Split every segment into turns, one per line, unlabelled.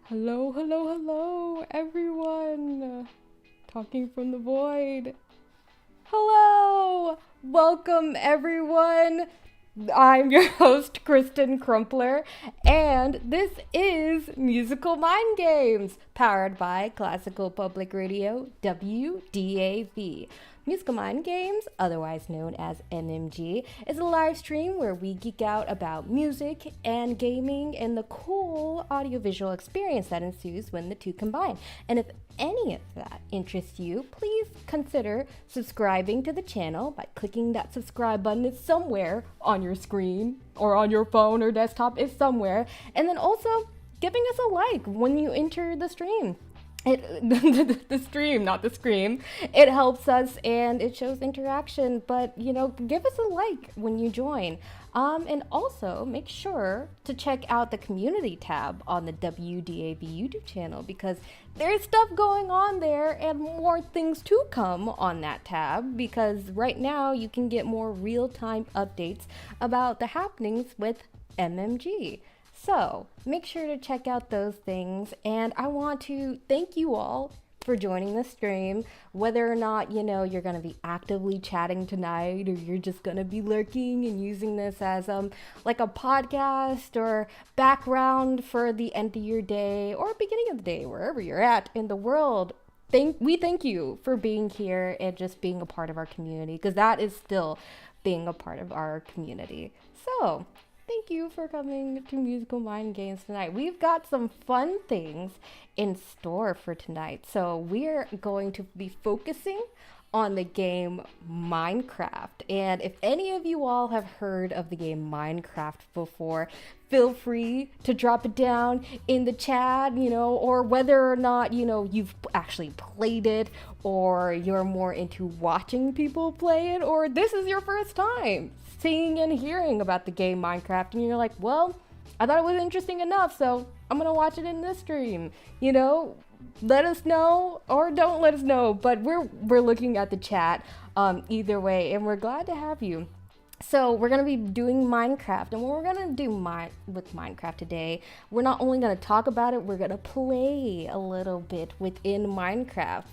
Hello, hello, hello, everyone. Talking from the void. Hello! Welcome, everyone. I'm your host, Kristen Crumpler, and this is Musical Mind Games, powered by Classical Public Radio, WDAV. Musical Mind Games, otherwise known as MMG, is a live stream where we geek out about music and gaming and the cool audiovisual experience that ensues when the two combine. And if any of that interests you, please consider subscribing to the channel by clicking that subscribe button. It's somewhere on your screen or on your phone or desktop. It's somewhere. And then also giving us a like when you enter the stream. The stream, not the scream. It helps us and it shows interaction, but give us a like when you join. And also make sure to check out the community tab on the WDAV YouTube channel because there's stuff going on there and more things to come on that tab because right now you can get more real-time updates about the happenings with MMG. So make sure to check out those things, and I want to thank you all for joining the stream, whether or not you're going to be actively chatting tonight or you're just going to be lurking and using this as like a podcast or background for the end of your day or beginning of the day, wherever you're at in the world. We thank you for being here and just being a part of our community, because that is still being a part of our community. So thank you for coming to Musical Mind Games tonight. We've got some fun things in store for tonight. So we're going to be focusing on the game Minecraft. And if any of you all have heard of the game Minecraft before, feel free to drop it down in the chat, or whether or not, you've actually played it, or you're more into watching people play it, or this is your first time seeing and hearing about the game Minecraft, and you're like, well, I thought it was interesting enough, so I'm gonna watch it in this stream. Let us know or don't let us know, but we're looking at the chat either way, and we're glad to have you. So we're going to be doing Minecraft, and what we're going to do with Minecraft today, we're not only going to talk about it, we're going to play a little bit within Minecraft.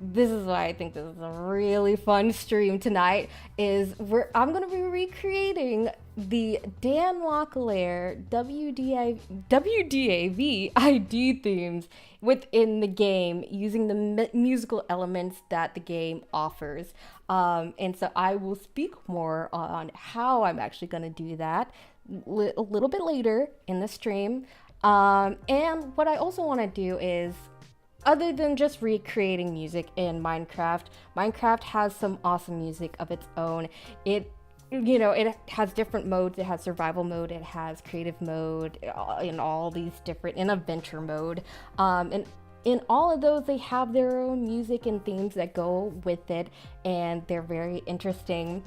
This is why I think this is a really fun stream tonight, I'm going to be recreating the Dan Locklear WDAV ID themes within the game using the musical elements that the game offers. And so I will speak more on how I'm actually going to do that a little bit later in the stream. And what I also want to do is, other than just recreating music in Minecraft, Minecraft has some awesome music of its own. It has different modes. It has survival mode, it has creative mode, in all these different, in adventure mode. And in all of those, they have their own music and themes that go with it, and they're very interesting.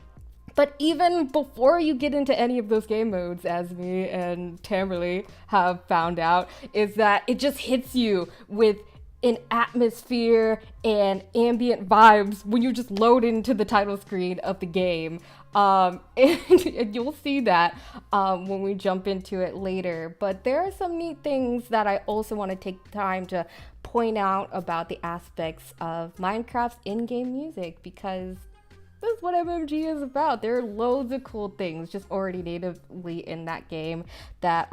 But even before you get into any of those game modes, as me and Tamberly have found out, is that it just hits you with an atmosphere and ambient vibes when you just load into the title screen of the game. And you'll see that when we jump into it later. But there are some neat things that I also want to take time to point out about the aspects of Minecraft's in-game music, because that's what MMG is about. There are loads of cool things just already natively in that game that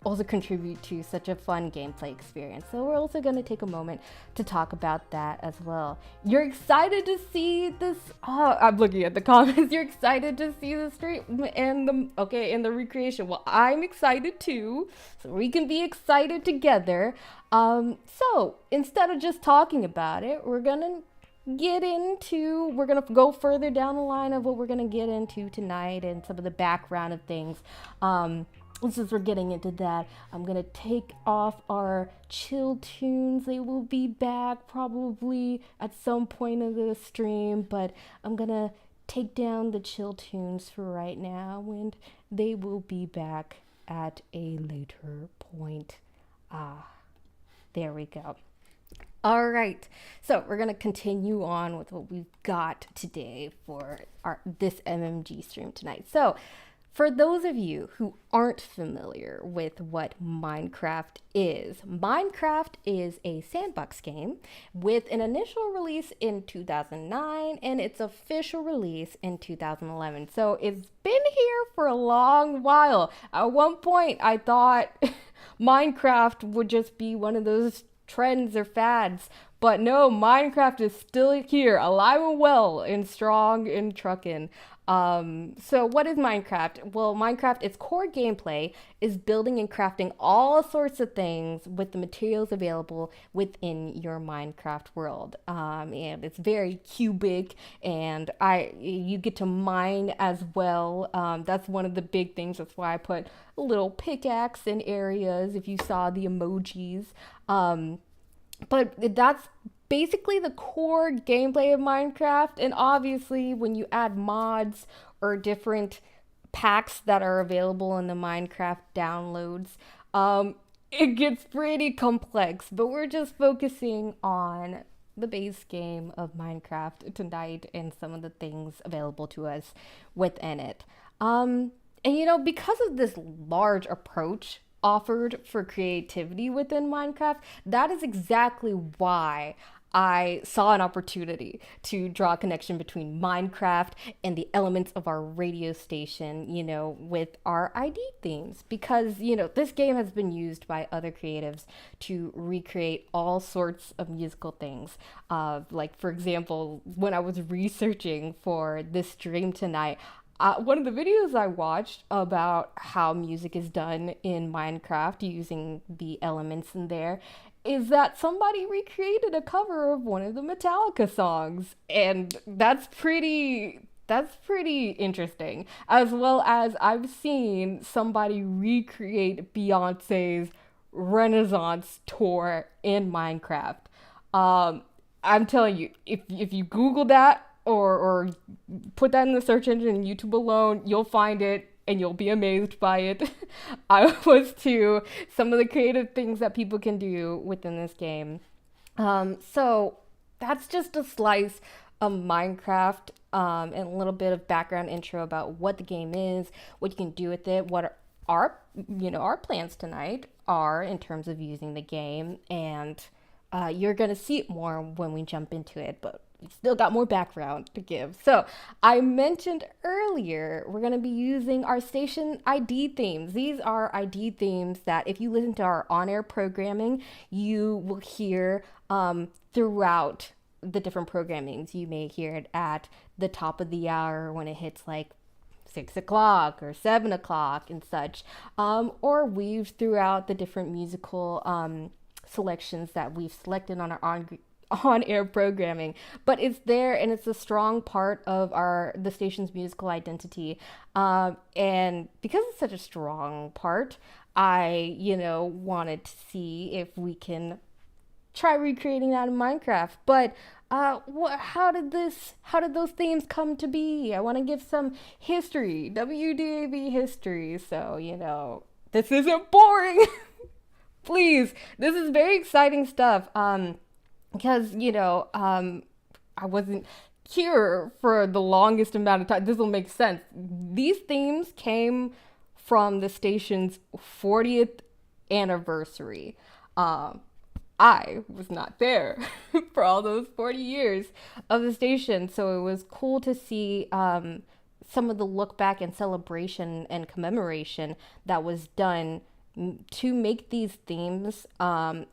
also contribute to such a fun gameplay experience. So we're also going to take a moment to talk about that as well. You're excited to see this? Oh, I'm looking at the comments. You're excited to see the stream and the recreation. Well, I'm excited too, so we can be excited together. So instead of just talking about it, we're gonna go further down the line of what we're gonna get into tonight and some of the background of things. Since we're getting into that, I'm gonna take off our chill tunes. They will be back probably at some point of the stream, but I'm gonna take down the chill tunes for right now, and they will be back at a later point. There we go. All right, so we're gonna continue on with what we've got today for this MMG stream tonight. So For those of you who aren't familiar with what Minecraft is a sandbox game with an initial release in 2009 and its official release in 2011. So it's been here for a long while. At one point, I thought Minecraft would just be one of those trends or fads. But no, Minecraft is still here, alive and well, and strong and truckin'. So what is Minecraft? Well, Minecraft, its core gameplay is building and crafting all sorts of things with the materials available within your Minecraft world. And it's very cubic, and you get to mine as well. That's one of the big things. That's why I put a little pickaxe in areas. If you saw the emojis. But that's basically the core gameplay of Minecraft. And obviously, when you add mods or different packs that are available in the Minecraft downloads, it gets pretty complex. But we're just focusing on the base game of Minecraft tonight and some of the things available to us within it. And because of this large approach offered for creativity within Minecraft, that is exactly why I saw an opportunity to draw a connection between Minecraft and the elements of our radio station, with our ID themes. Because, this game has been used by other creatives to recreate all sorts of musical things. Like, for example, when I was researching for this stream tonight, one of the videos I watched about how music is done in Minecraft using the elements in there is that somebody recreated a cover of one of the Metallica songs. And that's pretty interesting. As well as I've seen somebody recreate Beyonce's Renaissance tour in Minecraft. I'm telling you, if you Google that, or put that in the search engine in YouTube alone, you'll find it and you'll be amazed by it. I was too. Some of the creative things that people can do within this game. So that's just a slice of Minecraft, and a little bit of background intro about what the game is, what you can do with it, what our plans tonight are in terms of using the game, and you're gonna see it more when we jump into it, but we still got more background to give. So I mentioned earlier, we're going to be using our station ID themes. These are ID themes that if you listen to our on-air programming, you will hear throughout the different programmings. You may hear it at the top of the hour when it hits like 6 o'clock or 7 o'clock and such, or weaved throughout the different musical selections that we've selected on our on-air programming. But it's there, and it's a strong part of the station's musical identity, and because it's such a strong part, I wanted to see if we can try recreating that in Minecraft. But how did those themes come to be? I want to give some history, WDAV history, so this isn't boring. Please, this is very exciting stuff. Because, I wasn't here for the longest amount of time. This will make sense. These themes came from the station's 40th anniversary. I was not there for all those 40 years of the station, so it was cool to see some of the look back and celebration and commemoration that was done to make these themes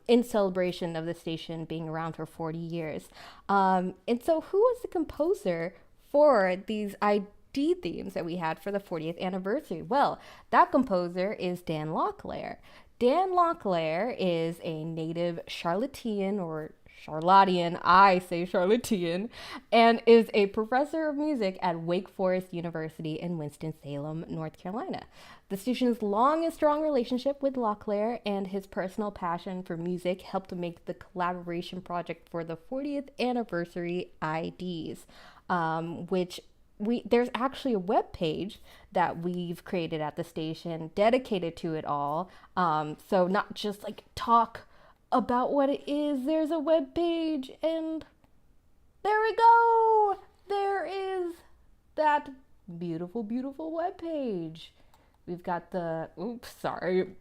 in celebration of the station being around for 40 years. And so who was the composer for these ID themes that we had for the 40th anniversary? Well, that composer is Dan Locklear. Dan Locklear is a native Charlottean, or Charlottean, I say Charlottean, and is a professor of music at Wake Forest University in Winston-Salem, North Carolina. The station's long and strong relationship with Locklear and his personal passion for music helped to make the collaboration project for the 40th anniversary IDs, which there's actually a web page that we've created at the station dedicated to it all. So not just like talk about what it is, there's a web page, and there we go. There is that Beautiful, beautiful web page. We've got the, oops, sorry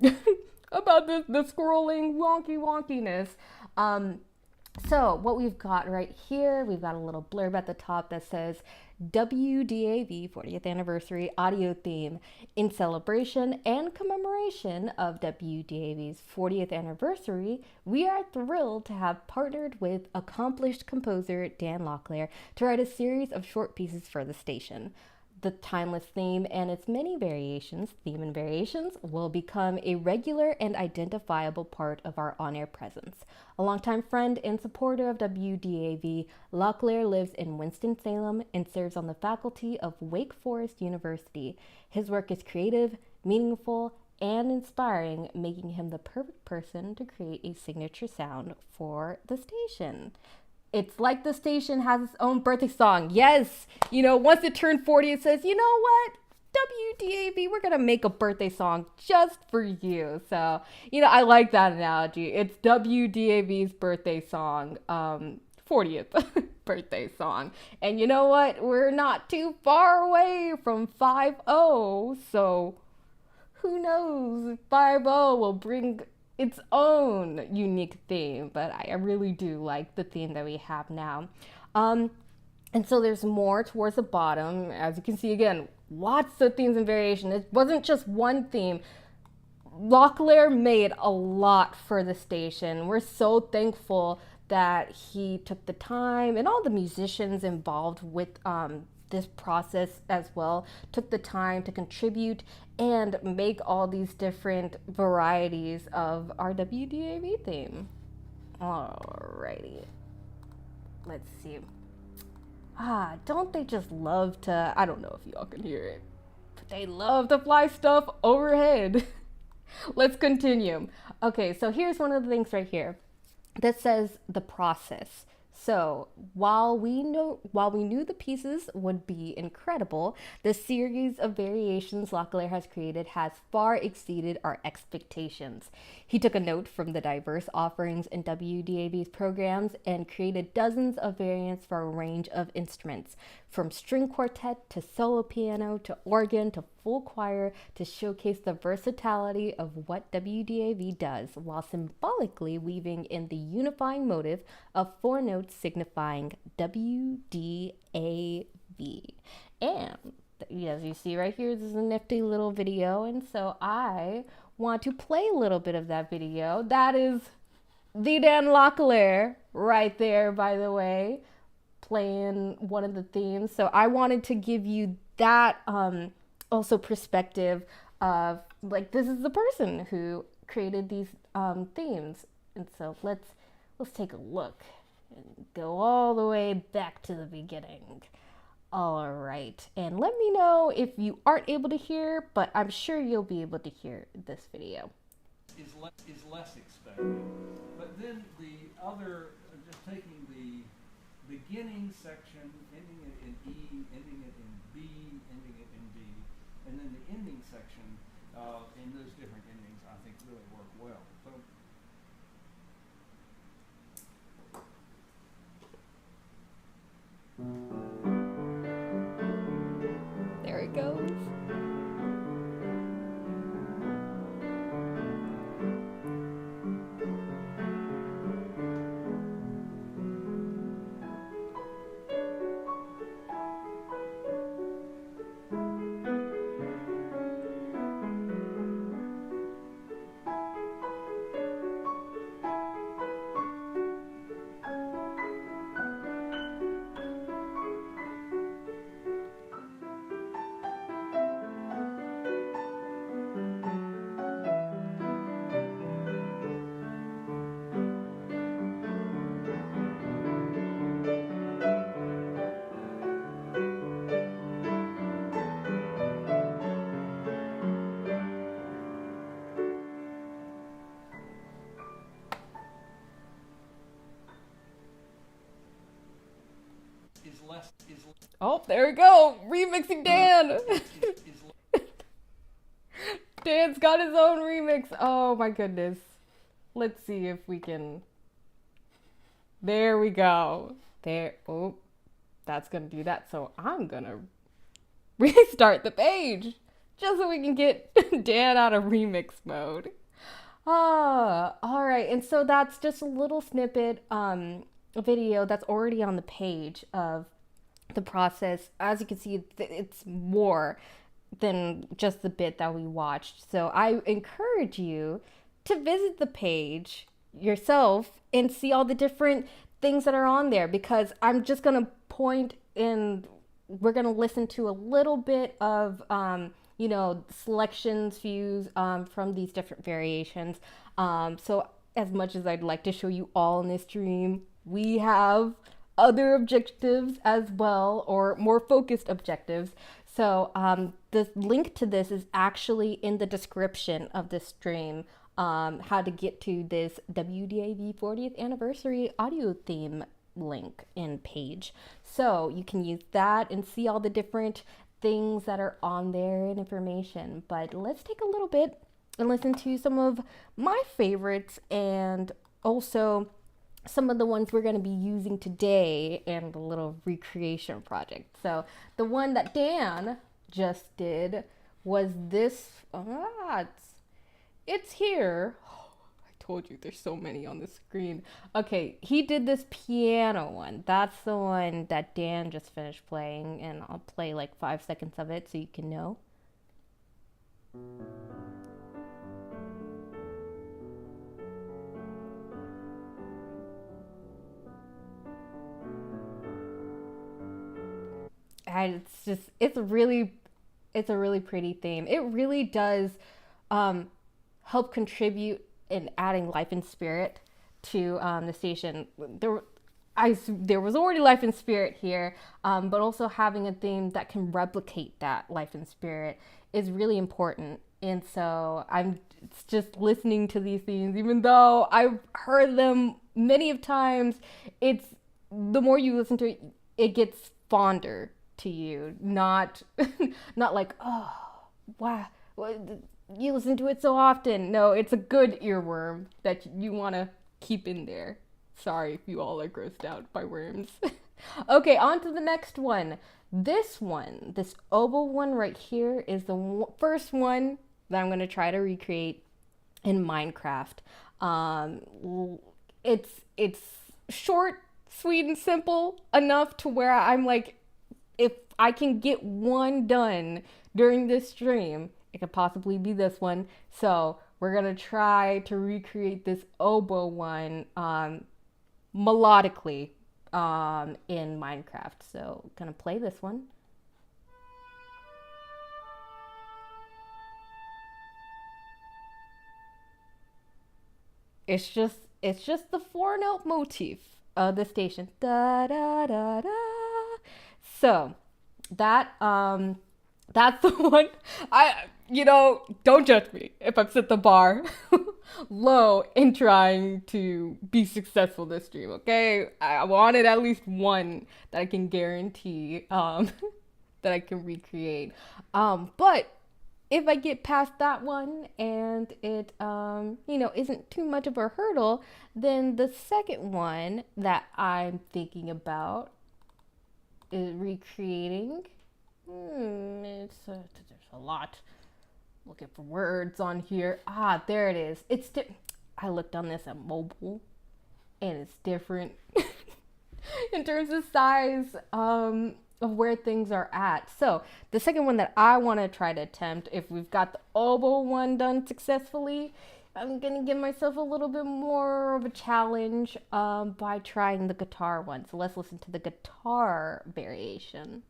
about the scrolling wonkiness. Um, so what we've got right here, we've got a little blurb at the top that says WDAV 40th Anniversary Audio Theme. In celebration and commemoration of WDAV's 40th anniversary, we are thrilled to have partnered with accomplished composer Dan Locklear to write a series of short pieces for the station. The timeless theme and its many theme and variations, will become a regular and identifiable part of our on-air presence. A longtime friend and supporter of WDAV, Locklear lives in Winston-Salem and serves on the faculty of Wake Forest University. His work is creative, meaningful, and inspiring, making him the perfect person to create a signature sound for the station. It's like the station has its own birthday song. Yes, once it turned 40, it says, you know what? WDAV, we're going to make a birthday song just for you. So, I like that analogy. It's WDAV's birthday song, 40th birthday song. And you know what? We're not too far away from 5-0. So, who knows? 5-0 will bring its own unique theme, but I really do like the theme that we have now. And so there's more towards the bottom. As you can see, again, lots of themes and variation. It wasn't just one theme. Locklear made a lot for the station. We're so thankful that he took the time, and all the musicians involved with this process as well took the time to contribute and make all these different varieties of our WDAV theme. Alrighty, let's see. Don't they just love to, I don't know if y'all can hear it, but they love to fly stuff overhead. Let's continue. Okay, so here's one of the things right here that says the process. So while we knew the pieces would be incredible, the series of variations Locklear has created has far exceeded our expectations. He took a note from the diverse offerings in WDAV's programs and created dozens of variants for a range of instruments, from string quartet to solo piano to organ to full choir, to showcase the versatility of what WDAV does, while symbolically weaving in the unifying motive of 4 notes signifying WDAV. And as you see right here, this is a nifty little video, and so I want to play a little bit of that video. That is the Dan Locklear right there, by the way, playing one of the themes. So I wanted to give you that also perspective of, like, this is the person who created these themes. And so let's take a look and go all the way back to the beginning. All right, and let me know if you aren't able to hear, but I'm sure you'll be able to hear this video.
Is less expected, but then the other, just taking the beginning section, ending it in E, ending it in B, ending it in D, and then the ending section, in those different endings, I think really work well. So,
there it goes. Oh, there we go. Remixing Dan. Dan's got his own remix. Oh my goodness. Let's see if we can. There we go. There. Oh, that's going to do that. So I'm going to restart the page just so we can get Dan out of remix mode. All right. And so that's just a little snippet, a video that's already on the page of the process. As you can see, it's more than just the bit that we watched. So I encourage you to visit the page yourself and see all the different things that are on there, because I'm just going to point in, we're going to listen to a little bit of, selections, views from these different variations. So as much as I'd like to show you all in this stream, we have other objectives as well, or more focused objectives. So the link to this is actually in the description of this stream, how to get to this WDAV 40th anniversary audio theme link and page. So you can use that and see all the different things that are on there and information. But let's take a little bit and listen to some of my favorites, and also some of the ones we're going to be using today and a little recreation project. So the one that Dan just did was this. It's here. Oh, I told you there's so many on the screen. Okay, he did this piano one. That's the one that Dan just finished playing, and I'll play like 5 seconds of it so you can know. And it's a really pretty theme. It really does help contribute in adding life and spirit to the station. There was already life and spirit here, but also having a theme that can replicate that life and spirit is really important. And so it's just listening to these themes, even though I've heard them many of times, it's the more you listen to it, it gets fonder to you, not like, oh wow, you listen to it so often. No, it's a good earworm that you want to keep in there. Sorry if you all are grossed out by worms. Okay, on to the next one. This oboe one right here is the first one that I'm going to try to recreate in Minecraft. It's short, sweet, and simple enough to where I'm like, if I can get one done during this stream, it could possibly be this one. So we're going to try to recreate this oboe one melodically in Minecraft. So going to play this one. It's just the 4-note motif of the station. Da da da da. So that's the one. Don't judge me if I've set the bar low in trying to be successful this stream, okay? I wanted at least one that I can guarantee that I can recreate. But if I get past that one and it isn't too much of a hurdle, then the second one that I'm thinking about is recreating. There's a lot. Looking for words on here. There it is. I looked on this at mobile, and it's different in terms of size of where things are at. So the second one that I want to try to attempt, if we've got the oboe one done successfully, I'm gonna give myself a little bit more of a challenge by trying the guitar one. So let's listen to the guitar variation.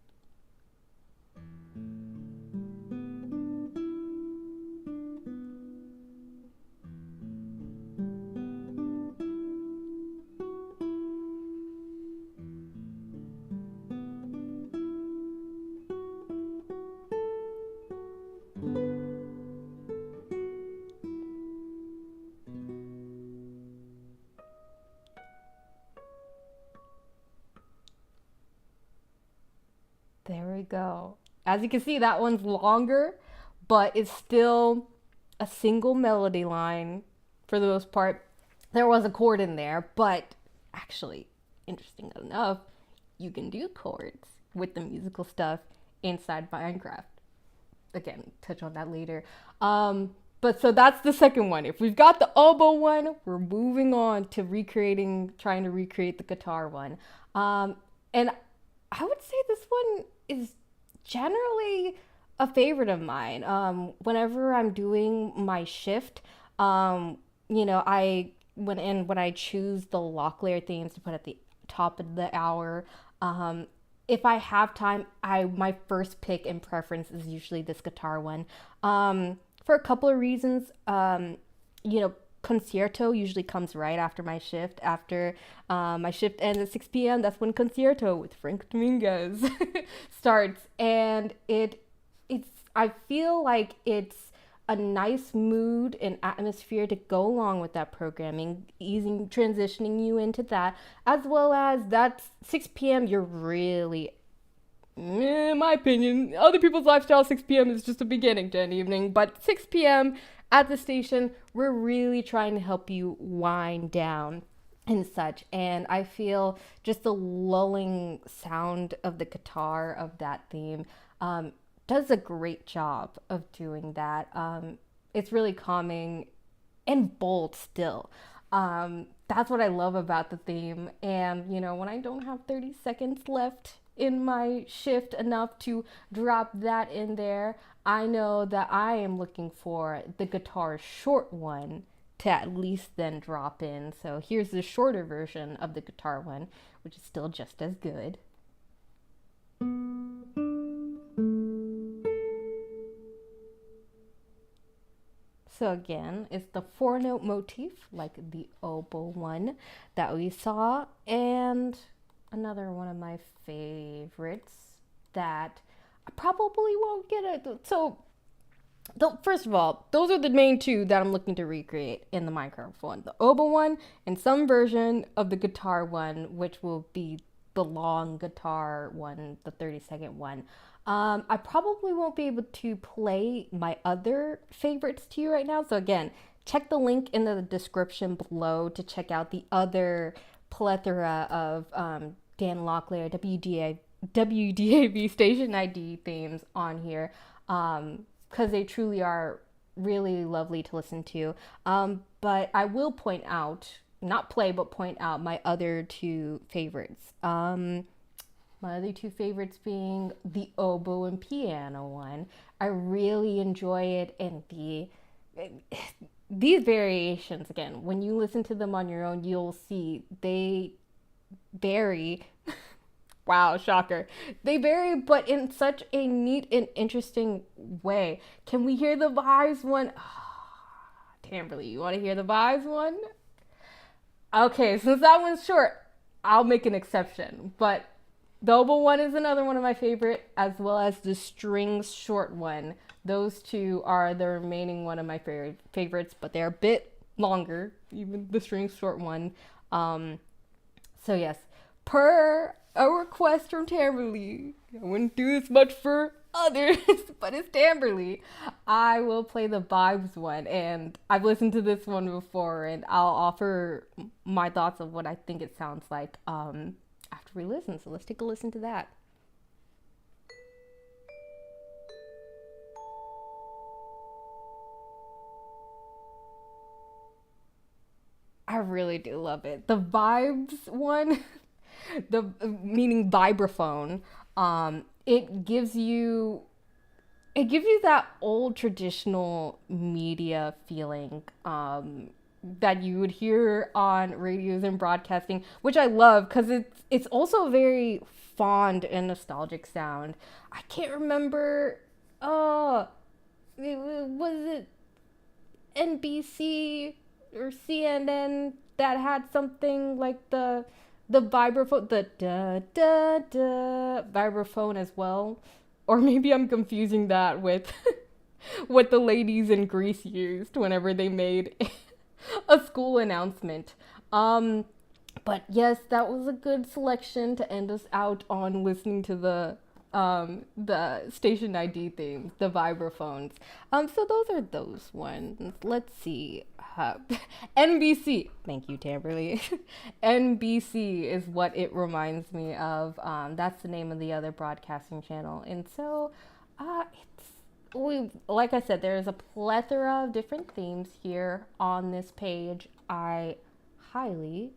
There we go. As you can see, that one's longer, but it's still a single melody line for the most part. There was a chord in there, but actually, interesting enough, you can do chords with the musical stuff inside Minecraft. Again, touch on that later. But so that's the second one. If we've got the oboe one, we're moving on to trying to recreate the guitar one. And I would say this one is generally a favorite of mine. Whenever I'm doing my shift, when I choose the lock layer themes to put at the top of the hour, if I have time, my first pick and preference is usually this guitar one. For a couple of reasons. Concerto usually comes right after my shift. After my shift ends at 6 p.m., that's when Concerto with Frank Dominguez starts. And I feel like it's a nice mood and atmosphere to go along with that programming, transitioning you into that, as well as that's 6 p.m. You're really, in my opinion, other people's lifestyle, 6 p.m. is just a beginning to an evening, but 6 p.m. at the station, we're really trying to help you wind down and such. And I feel just the lulling sound of the guitar of that theme does a great job of doing that. It's really calming and bold still. That's what I love about the theme. And, when I don't have 30 seconds left in my shift enough to drop that in there, I know that I am looking for the guitar short one to at least then drop in. So here's the shorter version of the guitar one, which is still just as good. So again, it's the 4-note motif, like the oboe one that we saw, and another one of my favorites that I probably won't get it. So, first of all, those are the main two that I'm looking to recreate in the Minecraft one. The oboe one and some version of the guitar one, which will be the long guitar one, the 30-second one. I probably won't be able to play my other favorites to you right now. So again, check the link in the description below to check out the other plethora of Dan Locklear WDAV station ID themes on here, because they truly are really lovely to listen to. But I will point out my other two favorites. My other two favorites being the oboe and piano one. I really enjoy it, and these variations, again, when you listen to them on your own, you'll see they vary. Wow, shocker. They vary, but in such a neat and interesting way. Can we hear the vibes one? Tamberly, you want to hear the vibes one? Okay, since that one's short, I'll make an exception. But the oboe one is another one of my favorite, as well as the strings short one. Those two are the remaining one of my favorites, but they're a bit longer, even the strings short one. So yes, per a request from Tamberly, I wouldn't do this much for others, but it's Tamberly, I will play the vibes one, and I've listened to this one before, and I'll offer my thoughts of what I think it sounds like after we listen. So let's take a listen to that. I really do love it. The vibes one, the meaning vibraphone, it gives you that old traditional media feeling that you would hear on radios and broadcasting, which I love because it's also a very fond and nostalgic sound. I can't remember. Was it NBC or CNN that had something like the vibraphone, the da da da vibraphone as well? Or maybe I'm confusing that with what the ladies in Greece used whenever they made a school announcement. But yes, that was a good selection to end us out on, listening to the the station ID themes, the vibraphones. So those are those ones. Let's see. NBC. Thank you, Tamberly. NBC is what it reminds me of. That's the name of the other broadcasting channel. And so like I said, there's a plethora of different themes here on this page. I highly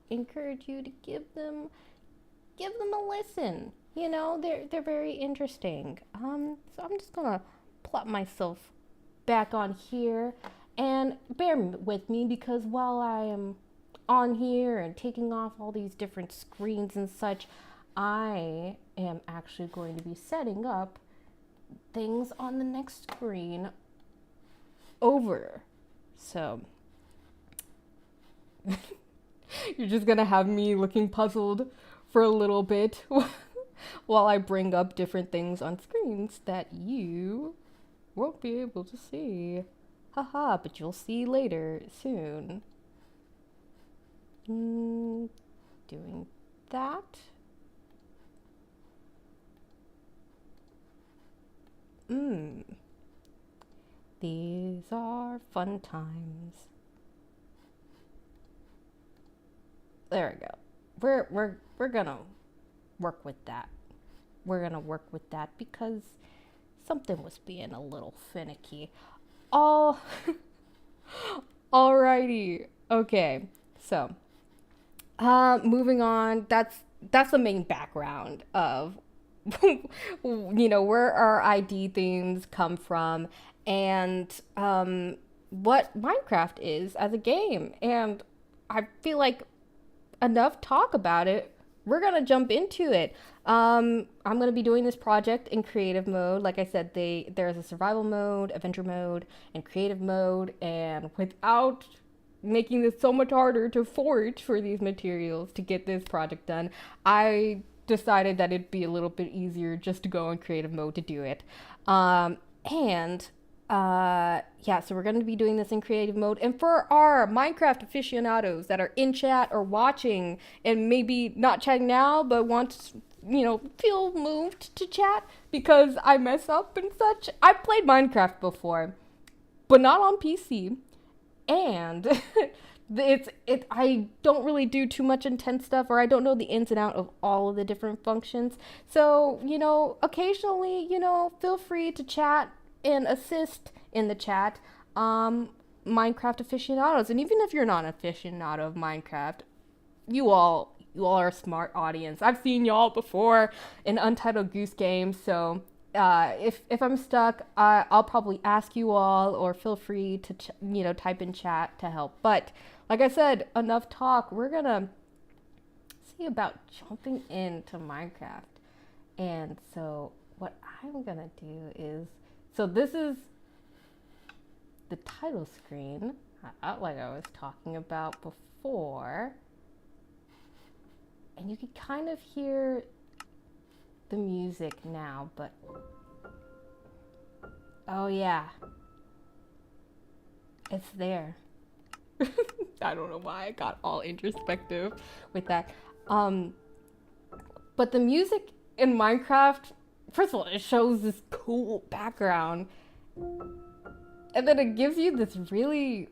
encourage you to give them a listen. You know, they're very interesting. So I'm just gonna plop myself back on here, and bear with me, because while I am on here and taking off all these different screens and such, I am actually going to be setting up things on the next screen over. So you're just gonna have me looking puzzled for a little bit while I bring up different things on screens that you won't be able to see. Haha, but you'll see later soon. Doing that. These are fun times. There we go. We're gonna work with that. We're gonna work with that because something was being a little finicky. Alrighty. Okay. So, moving on. That's the main background of where our ID themes come from, and what Minecraft is as a game. And I feel like enough talk about it. We're gonna jump into it. I'm gonna be doing this project in creative mode. Like I said, there's a survival mode, adventure mode, and creative mode. And without making this so much harder to forage for these materials to get this project done, I decided that it'd be a little bit easier just to go in creative mode to do it. So we're going to be doing this in creative mode. And for our Minecraft aficionados that are in chat or watching and maybe not chatting now, but want to, feel moved to chat because I mess up and such, I played Minecraft before, but not on PC. And I don't really do too much intense stuff, or I don't know the ins and out of all of the different functions. So, occasionally, feel free to chat and assist in the chat, Minecraft aficionados. And even if you're not an aficionado of Minecraft, you all are a smart audience. I've seen y'all before in Untitled Goose Game, so if I'm stuck, I'll probably ask you all, or feel free to type in chat to help. But like I said, enough talk. We're gonna see about jumping into Minecraft. And so what I'm gonna do is, so this is the title screen, like I was talking about before, and you can kind of hear the music now, but oh yeah, it's there. I don't know why I got all introspective with that. But the music in Minecraft, first of all, it shows this cool background, and then it gives you this really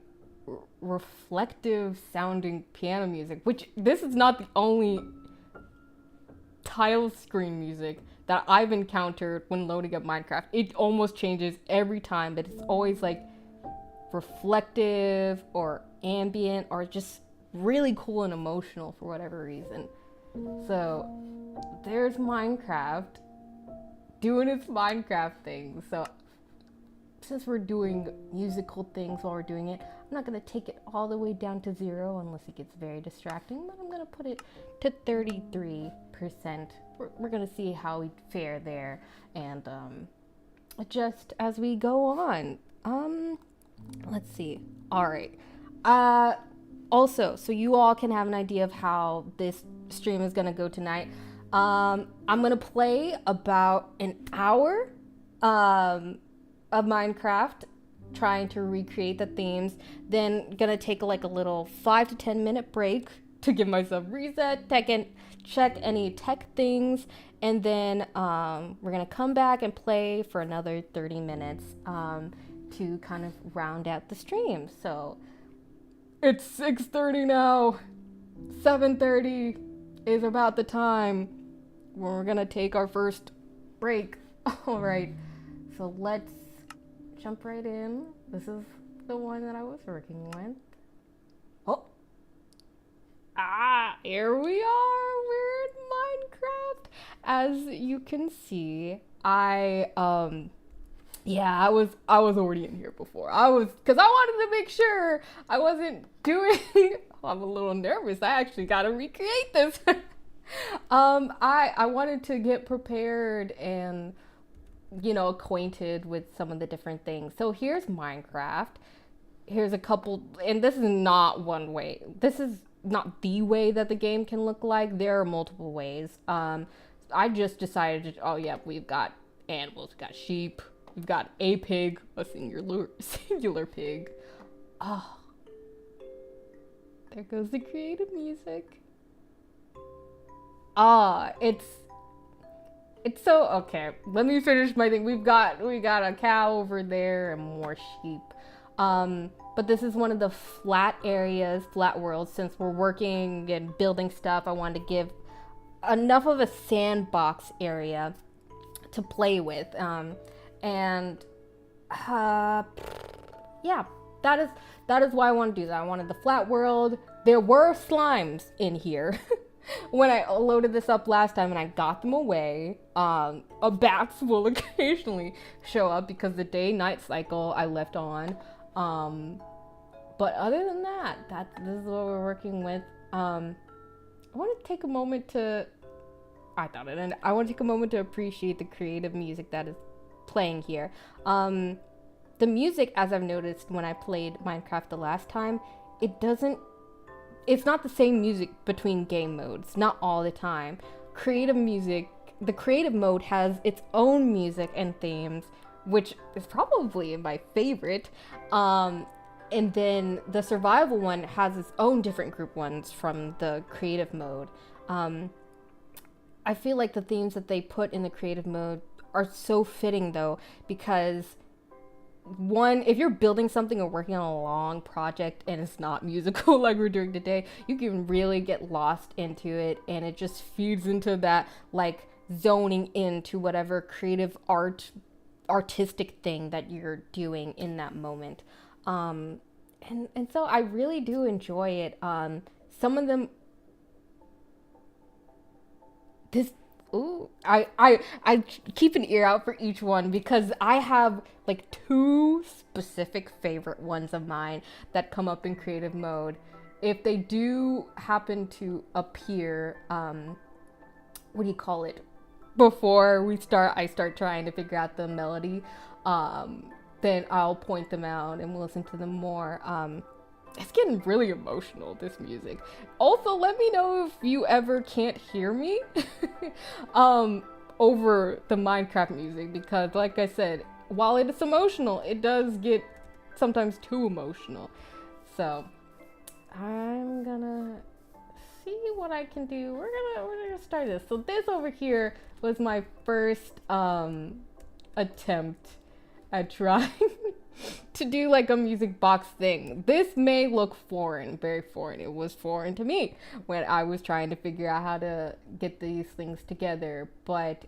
reflective sounding piano music, which this is not the only tile screen music that I've encountered when loading up Minecraft. It almost changes every time, but it's always like reflective or ambient or just really cool and emotional for whatever reason. So there's Minecraft doing its Minecraft thing. So since we're doing musical things while we're doing it, I'm not going to take it all the way down to 0 unless it gets very distracting, but I'm going to put it to 33%. We're going to see how we fare there, and adjust as we go on. Let's see. All right. Also, so you all can have an idea of how this stream is going to go tonight. I'm going to play about an hour of Minecraft, trying to recreate the themes, then gonna take like a little 5 to 10 minute break to give myself reset, check any tech things, and then we're gonna come back and play for another 30 minutes to kind of round out the stream. So it's 6:30 now. 7:30 is about the time when we're gonna take our first break. All right, so let's jump right in. This is the one that I was working with. Oh, here we are. We're in Minecraft. As you can see, I was already in here before. Because I wanted to make sure I wasn't doing. I'm a little nervous. I actually got to recreate this. I wanted to get prepared and, acquainted with some of the different things. So here's Minecraft. Here's a couple, and this is not one way. This is not the way that the game can look like. There are multiple ways. I just decided we've got animals. We've got sheep. We've got a pig, a singular pig. Oh, there goes the creative music. It's so okay. Let me finish my thing. We got a cow over there and more sheep. But this is one of the flat areas, flat worlds. Since we're working and building stuff, I wanted to give enough of a sandbox area to play with. That is why I want to do that. I wanted the flat world. There were slimes in here when I loaded this up last time, and I got them away. Bats will occasionally show up because the day-night cycle I left on. But other than that, this is what we're working with. I want to take a moment to appreciate the creative music that is playing here. The music, as I've noticed when I played Minecraft the last time, it's not the same music between game modes, not all the time. The creative mode has its own music and themes, which is probably my favorite. And then the survival one has its own different group ones from the creative mode. I feel like the themes that they put in the creative mode are so fitting though, because one, if you're building something or working on a long project and it's not musical like we're doing today, you can really get lost into it, and it just feeds into that like zoning into whatever creative artistic thing that you're doing in that moment. And so I really do enjoy it. Some of them, I keep an ear out for each one because I have like 2 specific favorite ones of mine that come up in creative mode. If they do happen to appear, before I start trying to figure out the melody, then I'll point them out and we'll listen to them more. It's getting really emotional, this music. Also, let me know if you ever can't hear me over the Minecraft music, because like I said, while it is emotional, it does get sometimes too emotional. So I'm gonna see what I can do. We're gonna start this. So this over here was my first attempt at trying to do like a music box thing. This may look foreign, very foreign. It was foreign to me when I was trying to figure out how to get these things together. But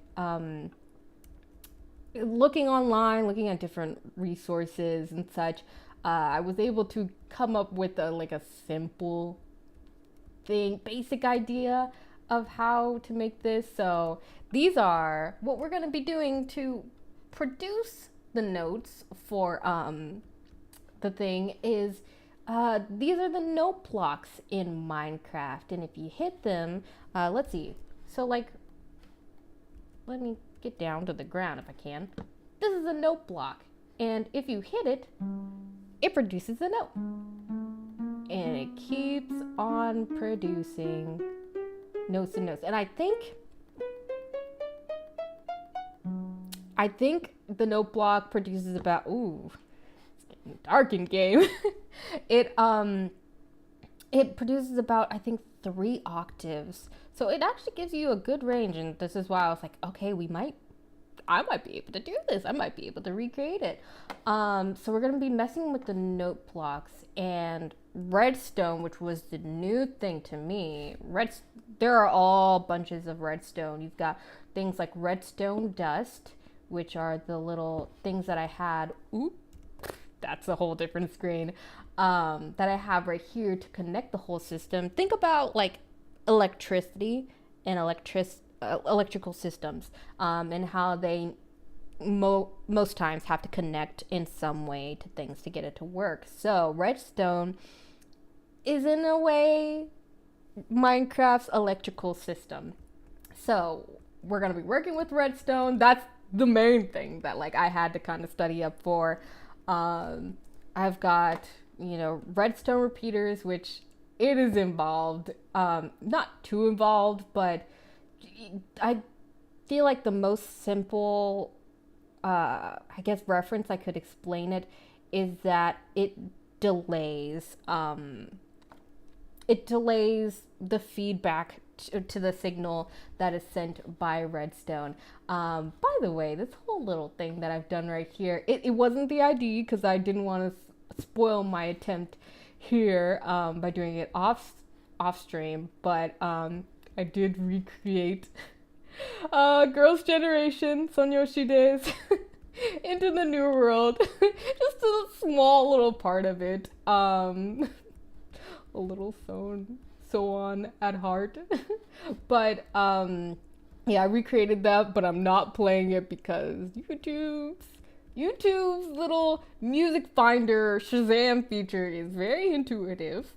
looking online, looking at different resources and such, I was able to come up with a simple thing, basic idea of how to make this. So these are what we're going to be doing to produce the notes for the thing is these are the note blocks in Minecraft, and if you hit them, let's see, so like, let me get down to the ground if I can. This is a note block, and if you hit it, it produces a note, and it keeps on producing notes and notes. And I think the note block produces about, it's getting dark in game. It produces about, I think, 3 octaves. So it actually gives you a good range, and this is why I was like, okay, I might be able to do this. I might be able to recreate it. So we're gonna be messing with the note blocks and redstone, which was the new thing to me. There are all bunches of redstone. You've got things like redstone dust, which are the little things that I had. Oop, that's a whole different screen. That I have right here to connect the whole system. Think about like electricity and electrical systems, and how they most times have to connect in some way to things to get it to work. So redstone is in a way Minecraft's electrical system. So we're gonna be working with redstone. That's the main thing that like I had to kind of study up for. I've got, redstone repeaters, which it is involved. Not too involved, but I feel like the most simple, I guess, reference I could explain it is that it delays. It delays the feedback to the signal that is sent by redstone. By the way, this whole little thing that I've done right here, it wasn't the ID because I didn't want to spoil my attempt here by doing it off stream, but I did recreate Girls' Generation, Sonyoshi Days, into the new world. Just a small little part of it. A little so on at heart. But yeah, I recreated that, but I'm not playing it because YouTube's little music finder Shazam feature is very intuitive,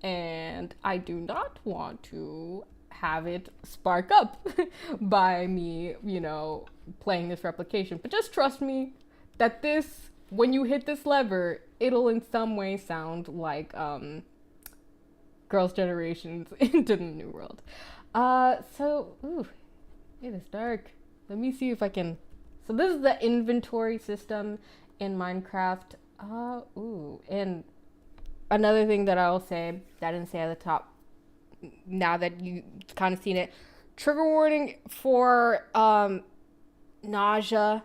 and I do not want to have it spark up by me, playing this replication. But just trust me that when you hit this lever, it'll in some way sound like Girls' Generations into the new world. Ooh, it is dark. Let me see if I can. So this is the inventory system in Minecraft. And another thing that I will say that I didn't say at the top, now that you kind of seen it, trigger warning for nausea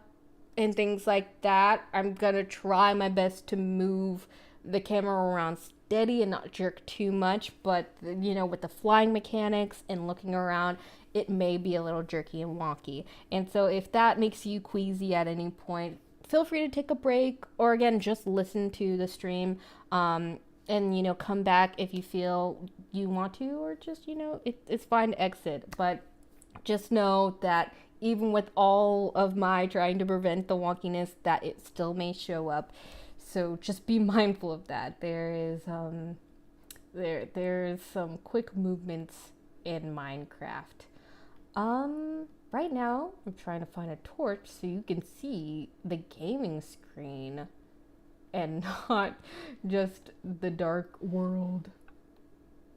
and things like that. I'm gonna try my best to move the camera around steady and not jerk too much, but with the flying mechanics and looking around, it may be a little jerky and wonky. And so if that makes you queasy at any point, feel free to take a break, or again, just listen to the stream, and come back if you feel you want to, or just it's fine to exit. But just know that even with all of my trying to prevent the wonkiness, that it still may show up. So just be mindful of that. There's some quick movements in Minecraft. Right now I'm trying to find a torch so you can see the gaming screen and not just the dark world.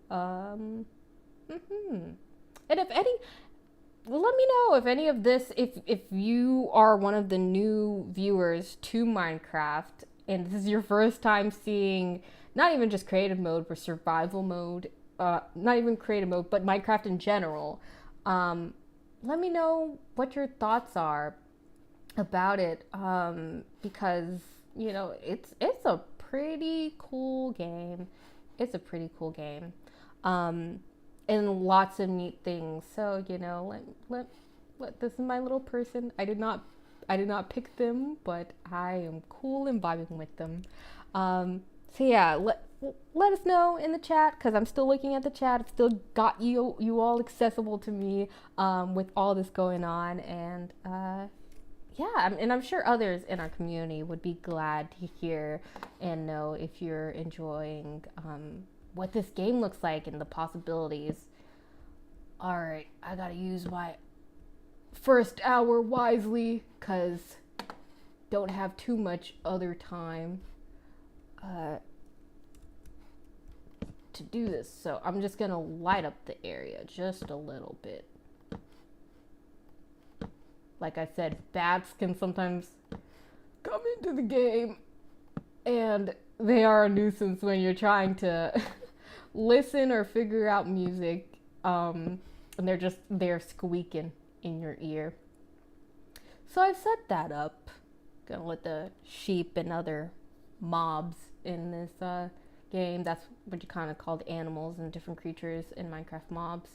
And let me know if any of this, if you are one of the new viewers to Minecraft and this is your first time seeing not even just creative mode, but survival mode, not even creative mode, but Minecraft in general. Let me know what your thoughts are about it, because it's a pretty cool game. It's a pretty cool game, and lots of neat things. So let this is my little person. I did not pick them, but I am cool and vibing with them. So yeah, let us know in the chat, because I'm still looking at the chat. It's still got you all accessible to me with all this going on, and yeah, and I'm sure others in our community would be glad to hear and know if you're enjoying what this game looks like and the possibilities. All right, I gotta use my first hour wisely, because don't have too much other time to do this. So I'm just gonna light up the area just a little bit. Like I said, bats can sometimes come into the game, and they are a nuisance when you're trying to listen or figure out music, and they're squeaking in your ear. So I set that up. Gonna let the sheep and other mobs in this game. That's what you kind of called animals and different creatures in Minecraft mobs.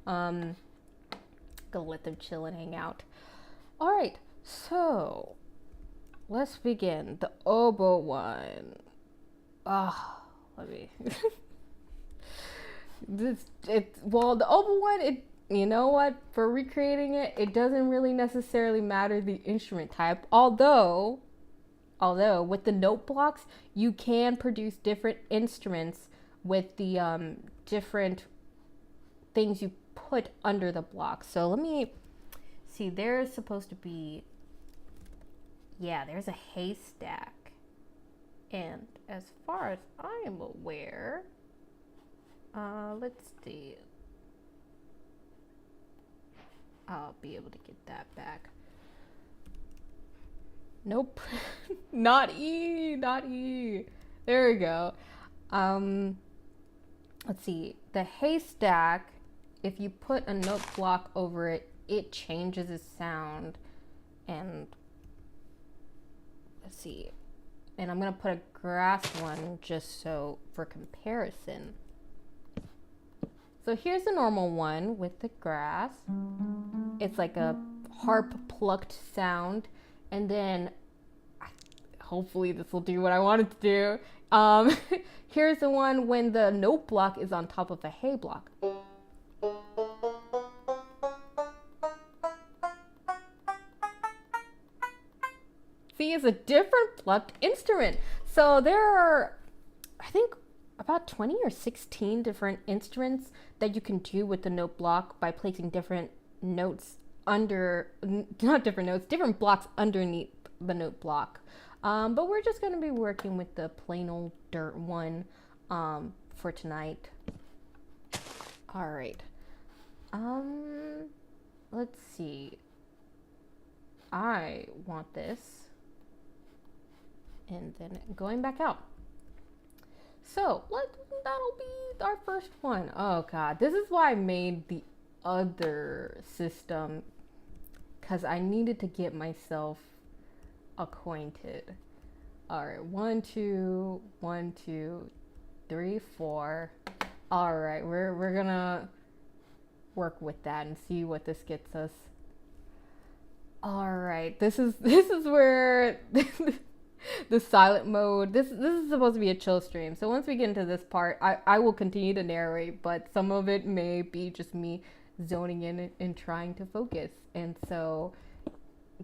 Gonna let them chill and hang out. All right, so let's begin. The oboe one. Let me. The oboe one. You know what? For recreating it, it doesn't really necessarily matter the instrument type. Although with the note blocks, you can produce different instruments with the different things you put under the block. So let me see. There's supposed to be, there's a haystack, and as far as I am aware, let's see. I'll be able to get that back. Nope. Not E. There we go. Let's see. The haystack, if you put a note block over it, it changes its sound. And let's see. And I'm going to put a grass one just so for comparison. So here's the normal one with the grass. It's like a harp plucked sound. And then, hopefully this will do what I want it to do. Here's the one when the note block is on top of a hay block. See, it's a different plucked instrument. So there are, I think, about 20 or 16 different instruments that you can do with the note block by placing different notes different blocks underneath the note block. But we're just going to be working with the plain old dirt one for tonight. All right. Let's see. I want this. And then going back out. So that'll be our first one. Oh God, this is why I made the other system, because I needed to get myself acquainted. All right, 1, 2, 1, 2, 3, 4. All right, we're gonna work with that and see what this gets us. All right, this is where the silent mode. This is supposed to be a chill stream. So once we get into this part, I will continue to narrate, but some of it may be just me zoning in and trying to focus. And so,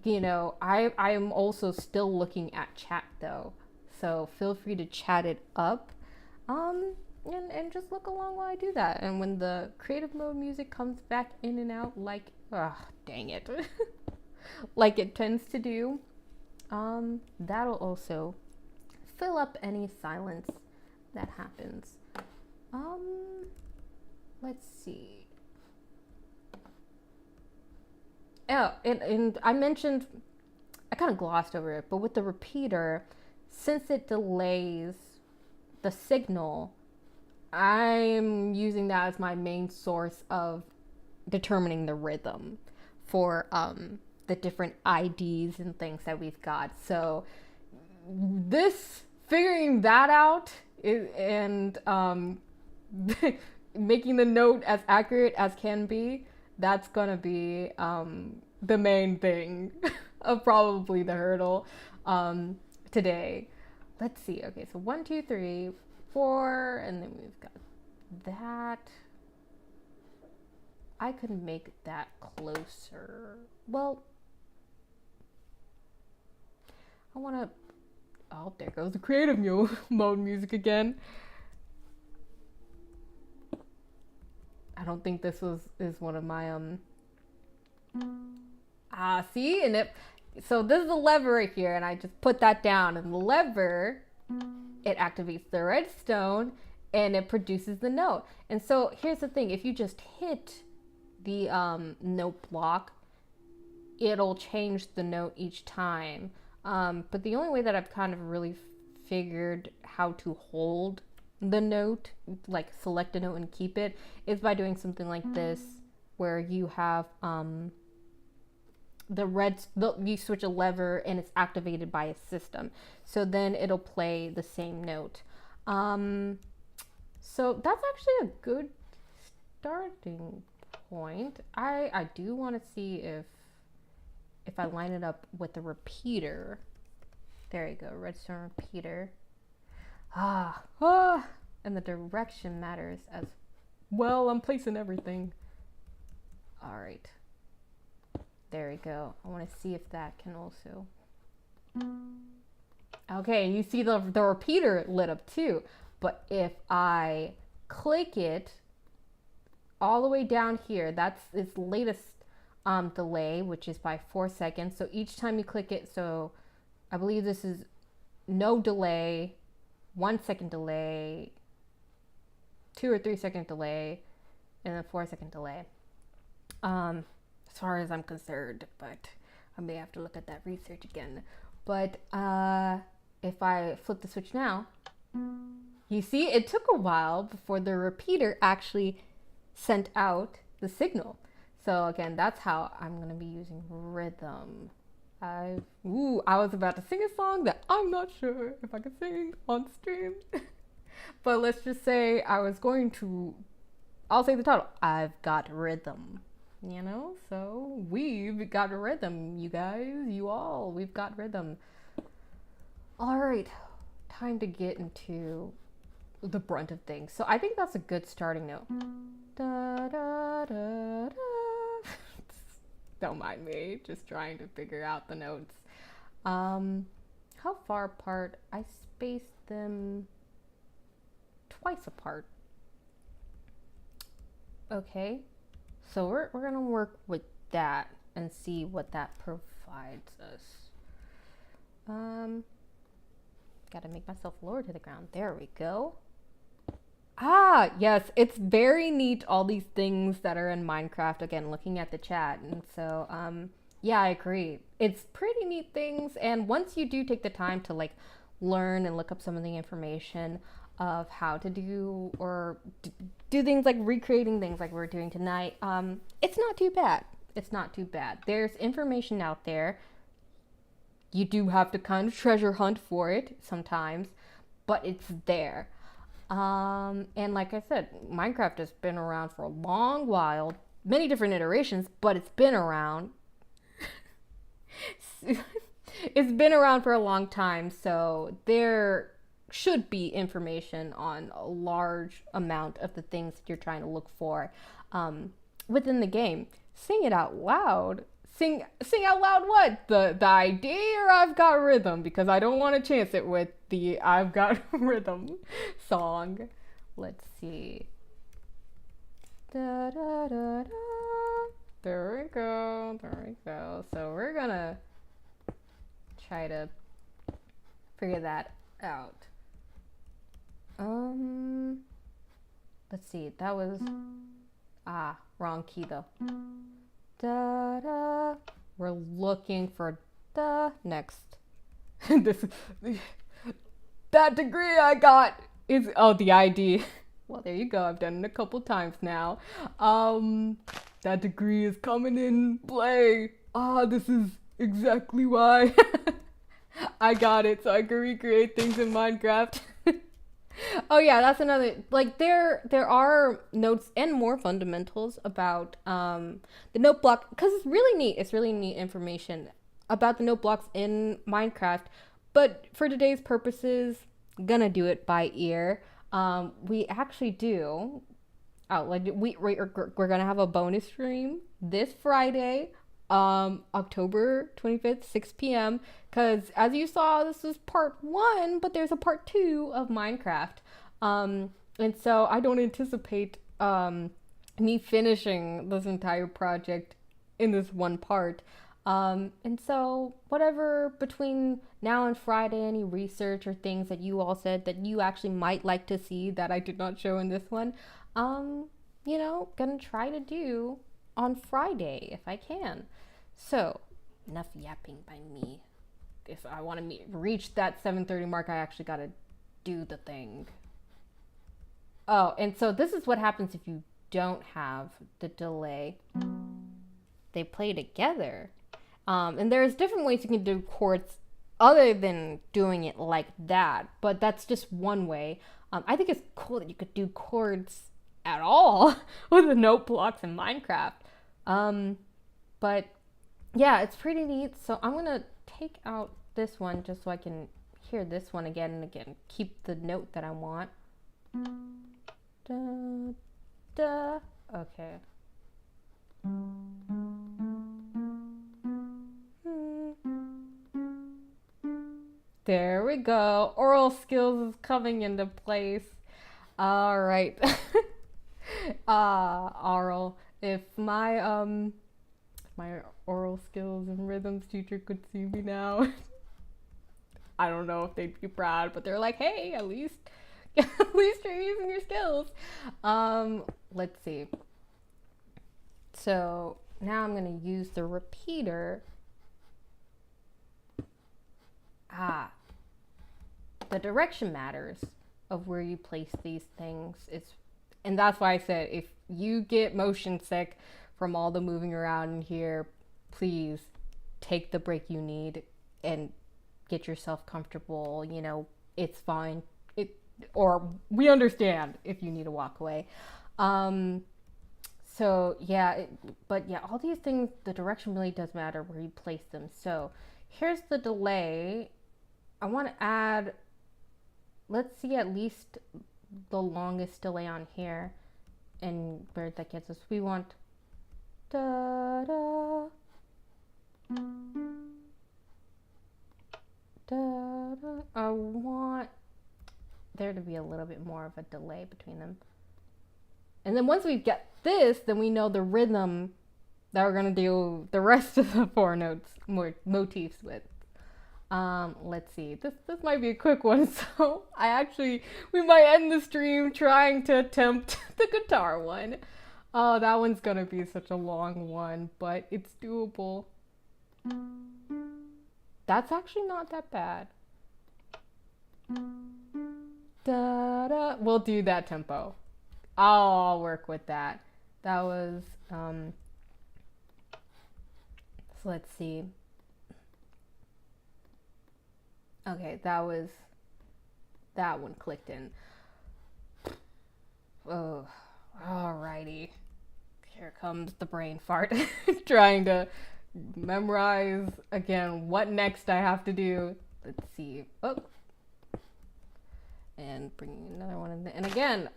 I am also still looking at chat though. So feel free to chat it up. And just look along while I do that. And when the creative mode music comes back in and out like dang it. like it tends to do, that'll also fill up any silence that happens. Let's see. Oh, and I mentioned, I kind of glossed over it, but with the repeater, since it delays the signal, I'm using that as my main source of determining the rhythm for the different IDs and things that we've got. So figuring that out and making the note as accurate as can be, that's gonna be the main thing of probably the hurdle today. Let's see. Okay, so 1, 2, 3, 4, and then we've got that. I could make that closer. Well, I want to... Oh, there goes the creative mode music again. I don't think this is one of my see, and so this is the lever right here, and I just put that down, and the lever, it activates the redstone and it produces the note. And so here's the thing, if you just hit the note block, it'll change the note each time. But the only way that I've kind of really figured how to hold the note, like select a note and keep it, is by doing something like this, where you have you switch a lever and it's activated by a system. So then it'll play the same note. So that's actually a good starting point. I do want to see if I line it up with the repeater. There you go, redstone repeater. And the direction matters as well. I'm placing everything. All right. There we go. I want to see if that can also. Okay, you see the repeater lit up too. But if I click it all the way down here, that's its latest delay, which is by 4 seconds. So each time you click it, so I believe this is no delay, 1 second delay, 2 or 3 second delay, and then 4 second delay. As far as I'm concerned, but I may have to look at that research again. But if I flip the switch now, you see it took a while before the repeater actually sent out the signal. So again, that's how I'm going to be using rhythm. I was about to sing a song that I'm not sure if I could sing on stream. But let's just say I'll say the title, I've got rhythm. You know, so we've got rhythm, you guys, we've got rhythm. All right, time to get into the brunt of things. So I think that's a good starting note. Da, da, da, da. Don't mind me, just trying to figure out the notes. How far apart? I spaced them twice apart. Okay. So we're going to work with that and see what that provides us. Got to make myself lower to the ground. There we go. Yes, it's very neat, all these things that are in Minecraft. Again, looking at the chat. And so, yeah, I agree. It's pretty neat things. And once you do take the time to like learn and look up some of the information of how to do things like recreating things like we're doing tonight, it's not too bad. It's not too bad. There's information out there. You do have to kind of treasure hunt for it sometimes, but it's there. And like I said, Minecraft has been around for a long while, many different iterations, but it's been around. It's been around for a long time, so there should be information on a large amount of the things that you're trying to look for within the game. Sing it out loud. Sing out loud what? The ID or I've got rhythm, because I don't want to chance it with the I've got rhythm song. Let's see. Da, da, da, da. There we go. There we go. So we're gonna try to figure that out. Let's see. That was wrong key though. Da da. We're looking for the next. That degree I got is the ID. Well, there you go. I've done it a couple times now. That degree is coming in play. This is exactly why I got it, so I can recreate things in Minecraft. Oh yeah, that's another, like there are notes and more fundamentals about the note block, because it's really neat. It's really neat information about the note blocks in Minecraft. But for today's purposes, gonna do it by ear. We actually do. We're gonna have a bonus stream this Friday, October 25th, 6 p.m. Because as you saw, this is part 1, but there's a part 2 of Minecraft. And so I don't anticipate me finishing this entire project in this one part. And so whatever between now and Friday, any research or things that you all said that you actually might like to see that I did not show in this one, gonna try to do on Friday if I can. So enough yapping by me. If I want to reach that 7:30 mark, I actually gotta do the thing. Oh, and so this is what happens if you don't have the delay. They play together. And there's different ways you can do chords other than doing it like that, but that's just one way. I think it's cool that you could do chords at all with the note blocks in Minecraft. But yeah, it's pretty neat. So I'm gonna take out this one just so I can hear this one again and again. Keep the note that I want. Da, da. Okay. There we go. Oral skills is coming into place. All right. Oral. If my oral skills and rhythms teacher could see me now, I don't know if they'd be proud, but they're like, hey, at least you're using your skills. Let's see. So now I'm gonna use the repeater. The direction matters of where you place these things. And that's why I said if you get motion sick from all the moving around in here, please take the break you need and get yourself comfortable. You know, it's fine. Or we understand if you need to walk away. So yeah, but yeah, all these things, the direction really does matter where you place them. So here's the delay. I want to add, let's see, at least the longest delay on here and where that gets us. We want da da da da. I want there to be a little bit more of a delay between them. And then once we get this, then we know the rhythm that we're gonna do the rest of the four notes, more motifs with. Let's see. This might be a quick one, so we might end the stream trying to attempt the guitar one. Oh, that one's gonna be such a long one, but it's doable. That's actually not that bad. Da da. We'll do that tempo. I'll work with that. That was so let's see. Okay, that one clicked in. Oh, alrighty. Here comes the brain fart. Trying to memorize again what next I have to do. Let's see. Oh. And bringing another one in there. And again,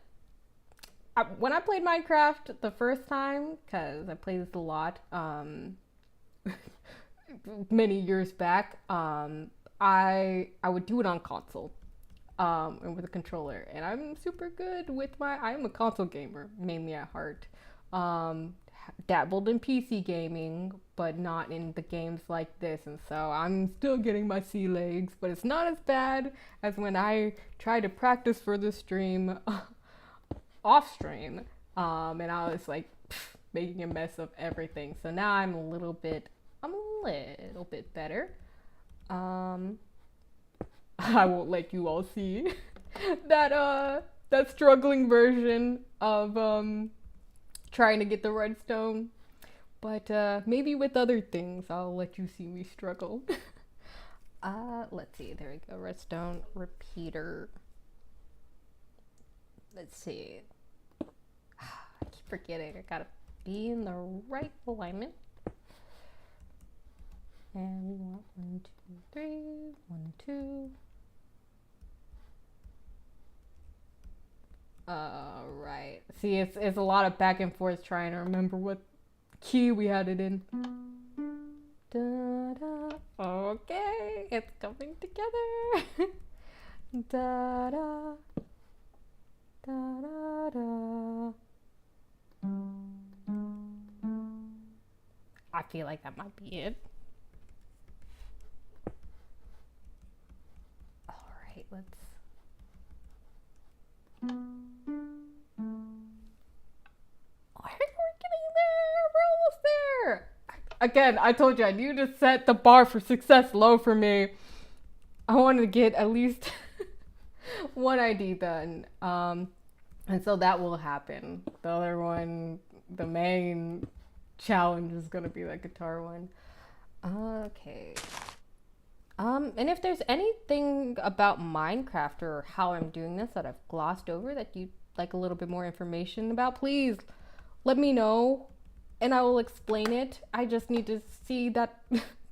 when I played Minecraft the first time, because I played this a lot, many years back, I would do it on console, and with a controller, and I'm super good with I'm a console gamer, mainly at heart. Dabbled in PC gaming, but not in the games like this, and so I'm still getting my sea legs, but it's not as bad as when I tried to practice for the stream, off stream, and I was like making a mess of everything. So now I'm a little bit better. I won't let you all see that struggling version of trying to get the redstone, but maybe with other things I'll let you see me struggle. Let's see, there we go, redstone repeater. Let's see. I keep forgetting, I gotta be in the right alignment. And we want 1, 2, 3, 1, 2. Right. See, it's a lot of back and forth trying to remember what key we had it in. Da, da. Okay, it's coming together. Da da da da da. I feel like that might be it. Let's. Oh, I think we're getting there. We're almost there. Again, I told you I need to set the bar for success low for me. I wanted to get at least one ID done. And so that will happen. The other one, the main challenge is going to be the guitar one. Okay. And if there's anything about Minecraft or how I'm doing this that I've glossed over that you'd like a little bit more information about, please let me know and I will explain it. I just need to see that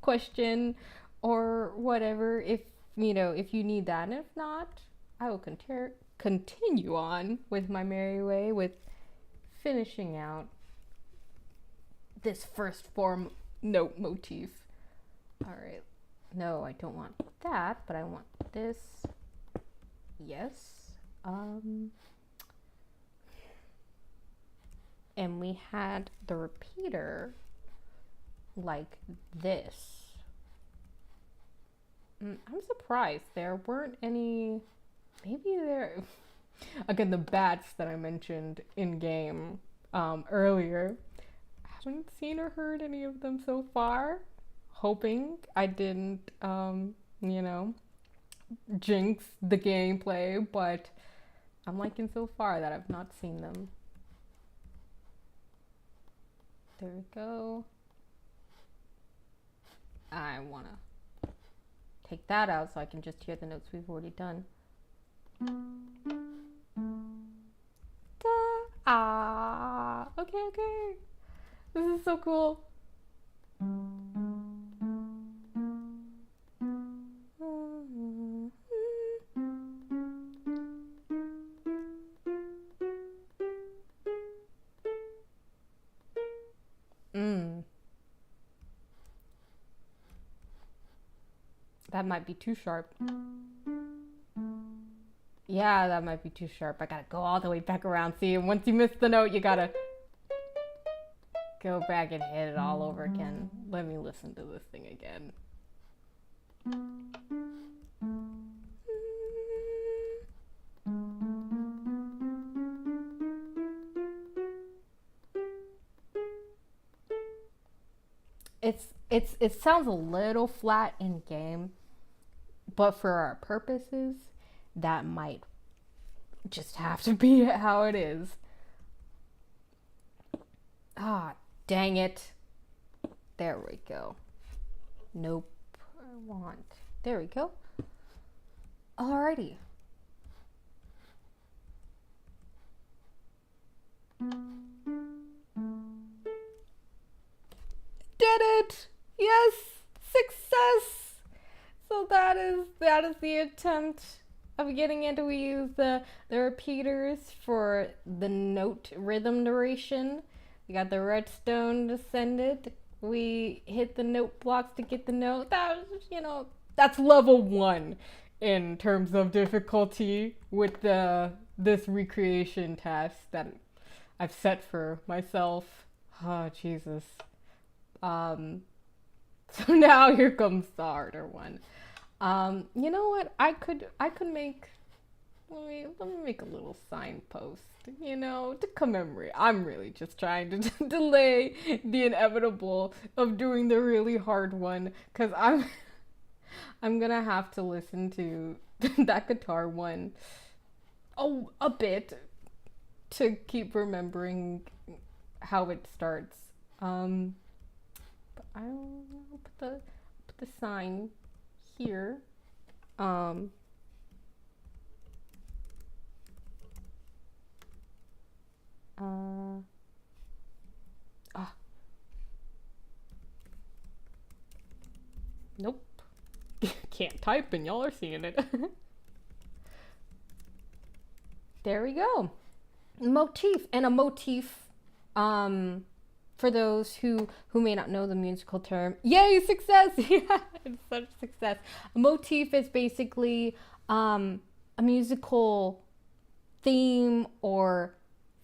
question or whatever if if you need that. And if not, I will continue on with my merry way with finishing out this first form note motif. All right. No, I don't want that, but I want this. Yes. And we had the repeater like this. I'm surprised there weren't any. Maybe there. Again, the bats that I mentioned in game earlier. I haven't seen or heard any of them so far. Hoping I didn't, jinx the gameplay, but I'm liking so far that I've not seen them. There we go. I want to take that out so I can just hear the notes we've already done. Da, okay. This is so cool. That might be too sharp. Yeah, that might be too sharp. I gotta go all the way back around. See, and once you miss the note, you gotta go back and hit it all over again. Let me listen to this thing again. It sounds a little flat in game, but for our purposes, that might just have to be how it is. Ah, dang it. There we go. Nope. There we go. Alrighty. Did it! Yes! Success! So that is the attempt of getting it. We use the repeaters for the note rhythm narration. We got the redstone descended. We hit the note blocks to get the note. That was, that's level 1 in terms of difficulty with this recreation task that I've set for myself. Oh, Jesus. So now here comes the harder one. You know what? I could make. Let me make a little signpost. To commemorate. I'm really just trying to delay the inevitable of doing the really hard one, because I'm gonna have to listen to that guitar one a bit to keep remembering how it starts. But I'll put the sign here. Nope. Can't type and y'all are seeing it. There we go. Motif. And a motif, for those who may not know the musical term, yay, success! Yeah, it's such a success. A motif is basically a musical theme or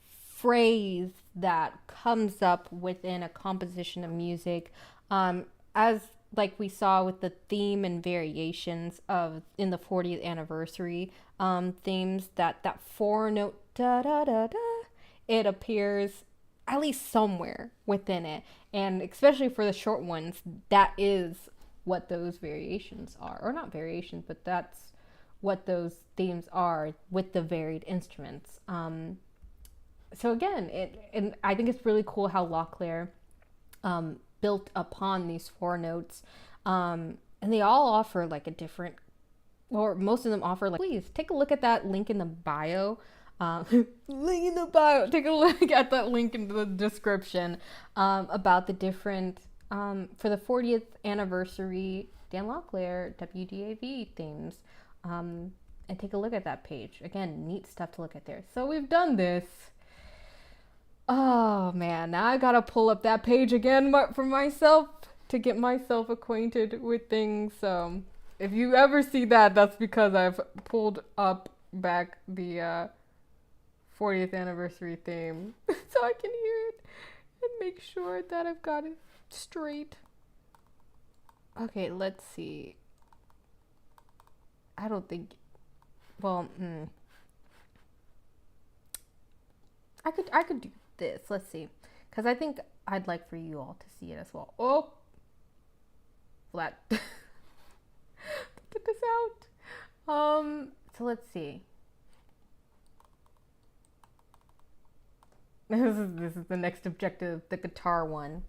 phrase that comes up within a composition of music, as like we saw with the theme and variations of in the 40th anniversary themes, that 4-note da da da da, it appears at least somewhere within it, and especially for the short ones, that is what those variations are, or not variations, but that's what those themes are with the varied instruments. So again, and I think it's really cool how Locklear built upon these 4 notes, and they all offer like a different, or most of them offer like. Please take a look at that link in the bio. Link in the bio. Take a look at that link in the description about the different for the 40th anniversary Dan Locklear WDAV themes. And take a look at that page. Again, neat stuff to look at there. So we've done this. Oh man, now I gotta pull up that page again for myself to get myself acquainted with things. If you ever see that, that's because I've pulled up back the 40th anniversary theme so I can hear it and make sure that I've got it straight. Okay, let's see. I don't think, well, I could do this. Let's see, because I think I'd like for you all to see it as well. Oh, flat. Took us out. So let's see. This is the next objective, the guitar one.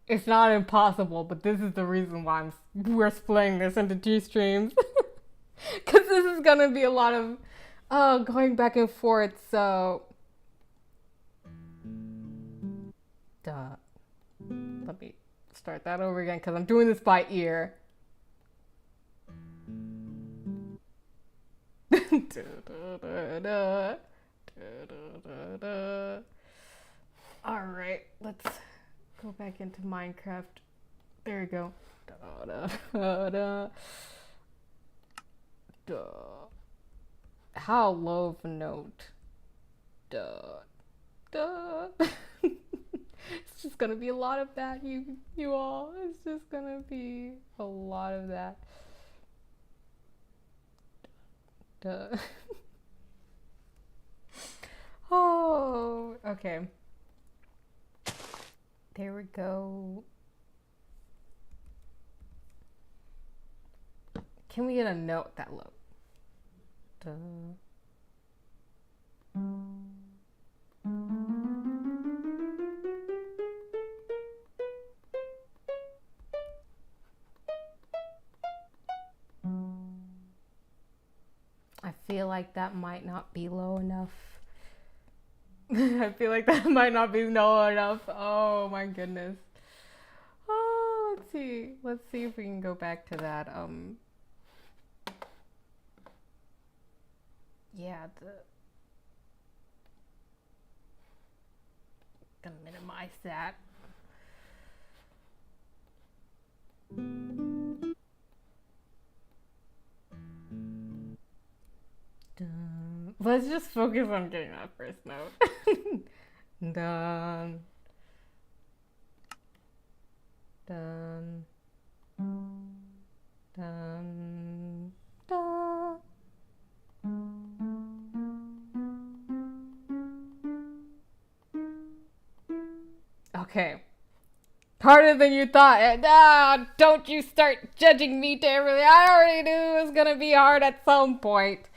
It's not impossible, but this is the reason why we're splitting this into 2 streams. Because this is going to be a lot of going back and forth, so... Let me start that over again, because I'm doing this by ear. Alright, let's... go back into Minecraft. There we go. Da, da, da, da. Da. How low of a note. Da, da. It's just gonna be a lot of that, you all. It's just gonna be a lot of that. Da. Oh, okay. There we go. Can we get a note that low? Duh. I feel like that might not be low enough. I feel like that might not be low enough. Oh my goodness. Oh, let's see. Let's see if we can go back to that. Yeah, gonna minimize that. Let's just focus on getting that first note. Dun. Dun. Dun. Dun. Okay. Harder than you thought. Don't you start judging me, Tamberly. I already knew it was gonna be hard at some point.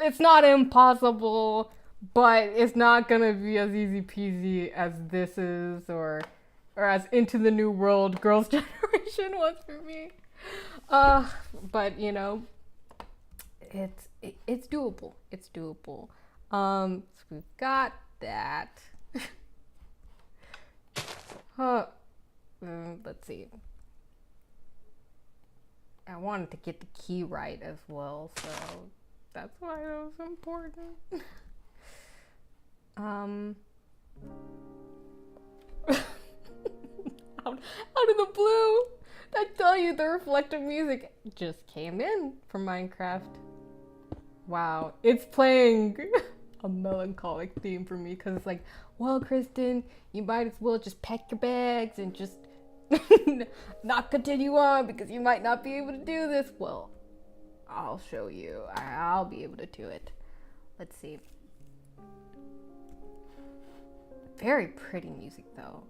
It's not impossible, but it's not gonna be as easy peasy as this is, or as Into the New World Girls' Generation was for me. But you know, it's doable. It's doable. So we've got that. Let's see. I wanted to get the key right as well, so that's why that was important. Out of the blue, I tell you, the reflective music just came in from Minecraft. Wow, it's playing a melancholic theme for me because it's like, well, Kristen, you might as well just pack your bags and just not continue on because you might not be able to do this. Well, I'll show you. I'll be able to do it. Let's see. Very pretty music though.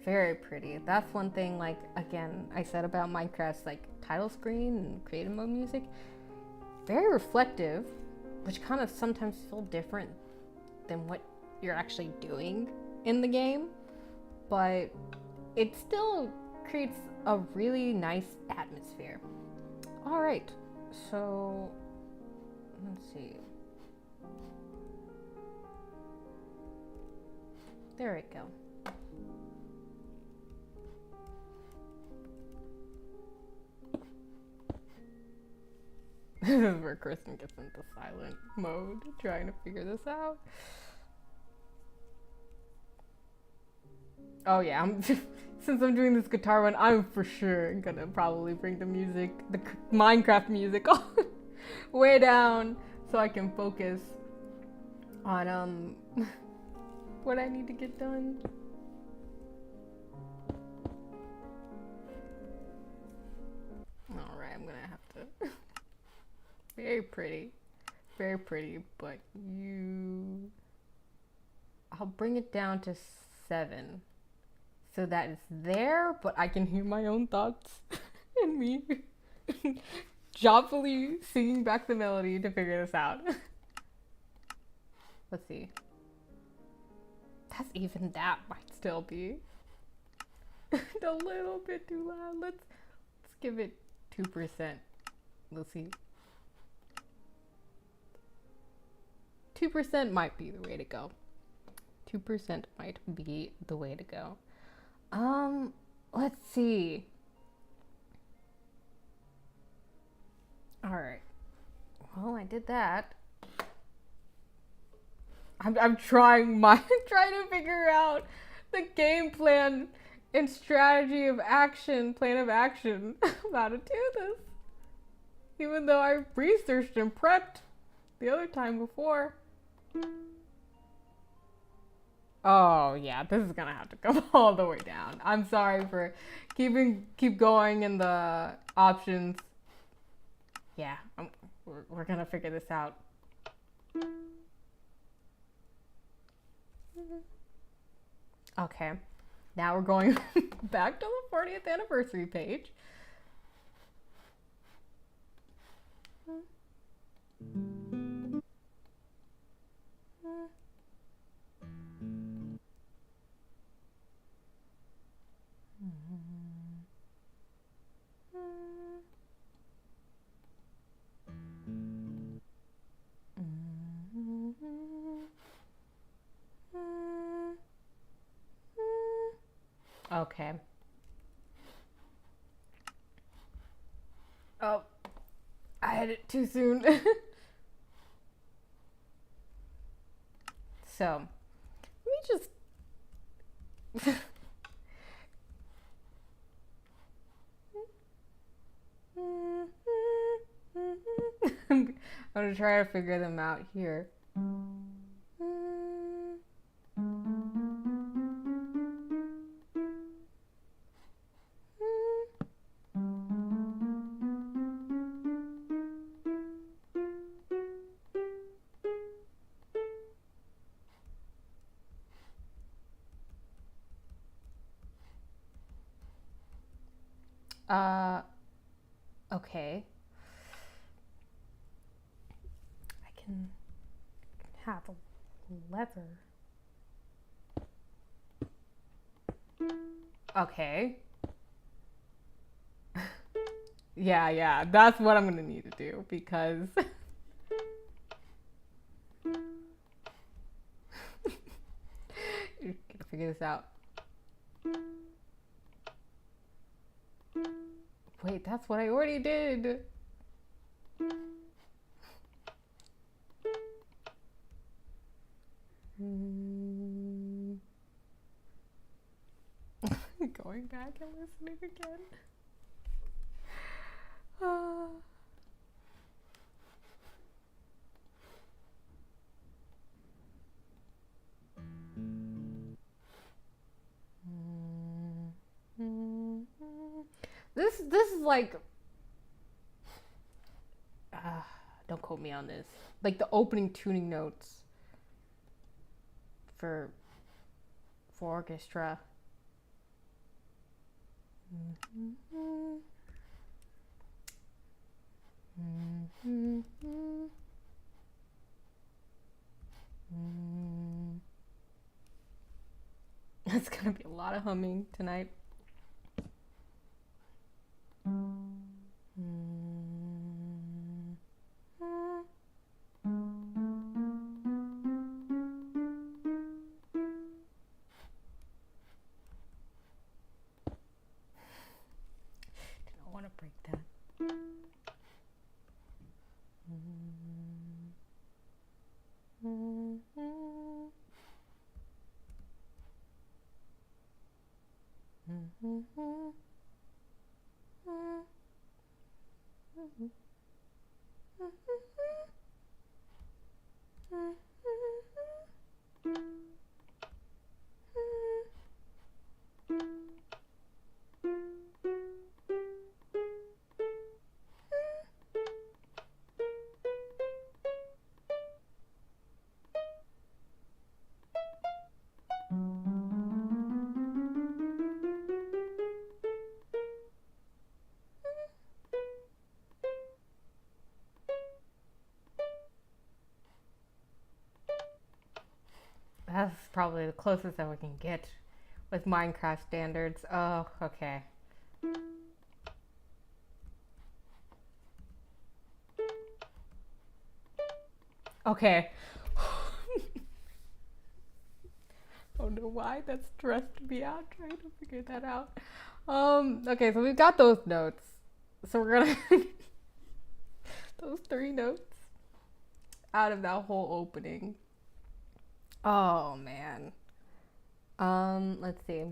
Very pretty. That's one thing, like, again, I said about Minecraft's like title screen and creative mode music. Very reflective, which kind of sometimes feel different than what you're actually doing in the game, but it still creates a really nice atmosphere. All right, so let's see. There we go. This is where Kristen gets into silent mode, trying to figure this out. Oh yeah, since I'm doing this guitar one, I'm for sure gonna probably bring the music, the Minecraft music on way down so I can focus on what I need to get done. Alright, I'm gonna have to. Very pretty, but I'll bring it down to 7 so that it's there, but I can hear my own thoughts and me joyfully singing back the melody to figure this out. Let's see. That might still be a little bit too loud. Let's give it 2%. We'll see. 2% might be the way to go. 2% might be the way to go. Let's see. All right. Well, I did that. I'm trying to figure out the game plan and strategy of action, plan of action, how to do this. Even though I researched and prepped the other time before. Oh yeah, this is gonna have to come all the way down. I'm sorry for keep going in the options. Yeah, we're gonna figure this out. Okay, now we're going back to the 40th anniversary page. Okay. Oh, I had it too soon. So, let me just I'm gonna try to figure them out here. Okay. I can have a lever. Okay. Yeah, that's what I'm gonna need to do because you're gonna figure this out. Wait, that's what I already did. Going back and listening again. this is like, don't quote me on this. Like the opening tuning notes for orchestra. It's gonna be a lot of humming tonight. Didn't want to break that. That's probably the closest that we can get with Minecraft standards. Oh, okay. Okay. I don't know why that stressed me out trying to figure that out. Okay, so we've got those notes. So we're gonna those 3 notes out of that whole opening. Oh man. Let's see.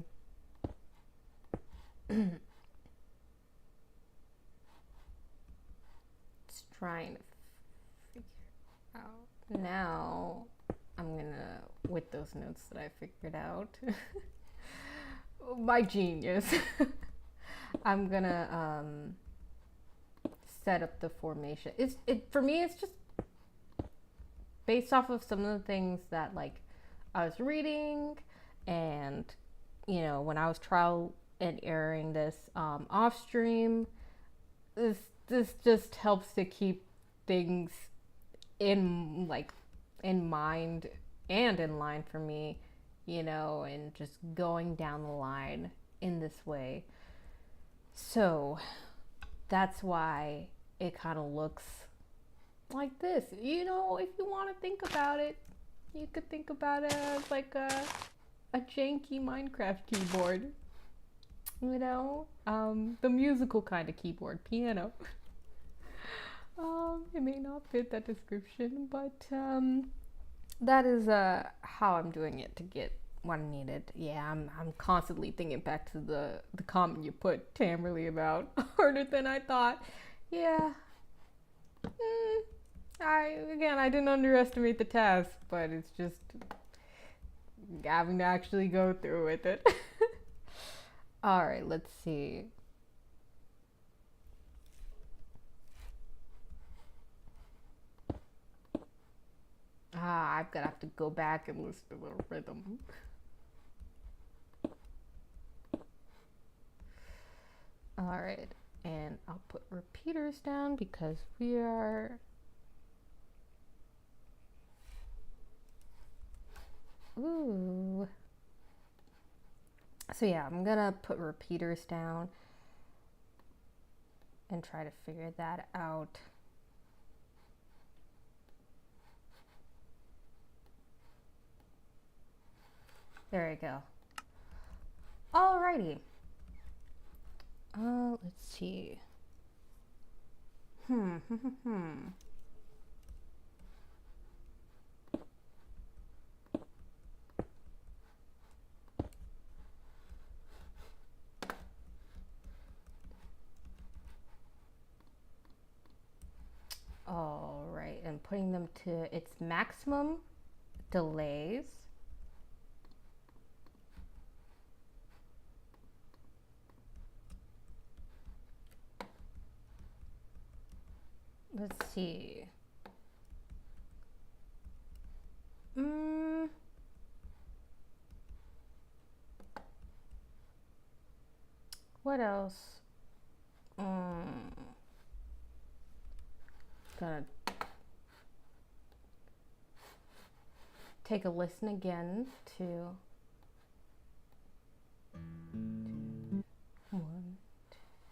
Just trying to figure out. Now I'm gonna, with those notes that I figured out, my genius, I'm gonna set up the formation. For me, it's just based off of some of the things that like I was reading, and you know, when I was trial and erroring this off stream, this just helps to keep things in mind and in line for me, you know, and just going down the line in this way. So that's why it kind of looks like this. You know, if you want to think about it, you could think about it as like a janky Minecraft keyboard. You know, the musical kind of keyboard, piano. It may not fit that description, but that is how I'm doing it to get what I needed. Yeah, I'm constantly thinking back to the comment you put, Tamberly, about harder than I thought. Yeah. I didn't underestimate the task, but it's just having to actually go through with it. All right, let's see. I'm gonna have to go back and listen to the rhythm. All right, and I'll put repeaters down because we are... Ooh. So yeah, I'm gonna put repeaters down and try to figure that out. There you go. Alrighty. Let's see. All right, and putting them to its maximum delays. let's see. What else? Gonna take a listen again to 1,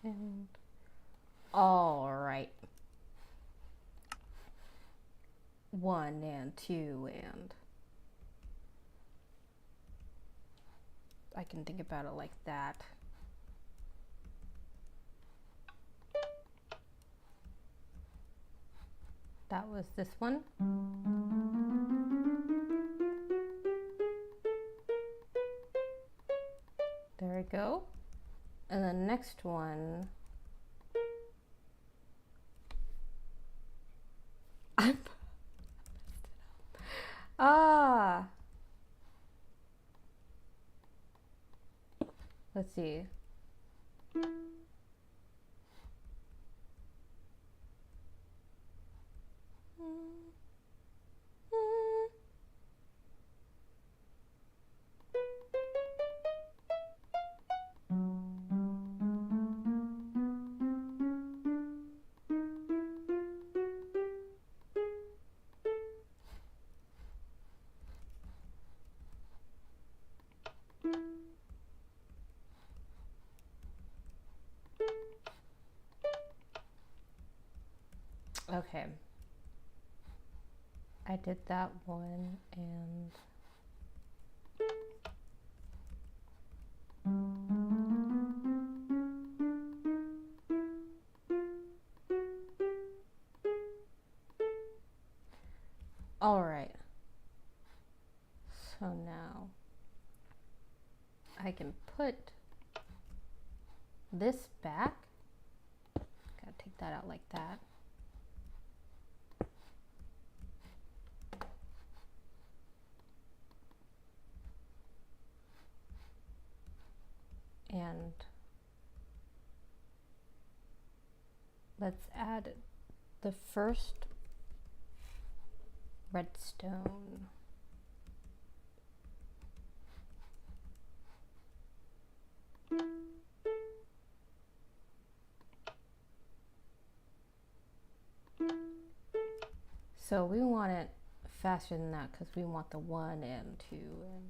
10. All right. 1 and 2 and I can think about it like that. That was this one. There we go. And the next one, let's see. Okay. I did that one and all right. So now I can put this back. Gotta take that out like that. And let's add the first redstone. So we want it faster than that because we want the 1 and 2 and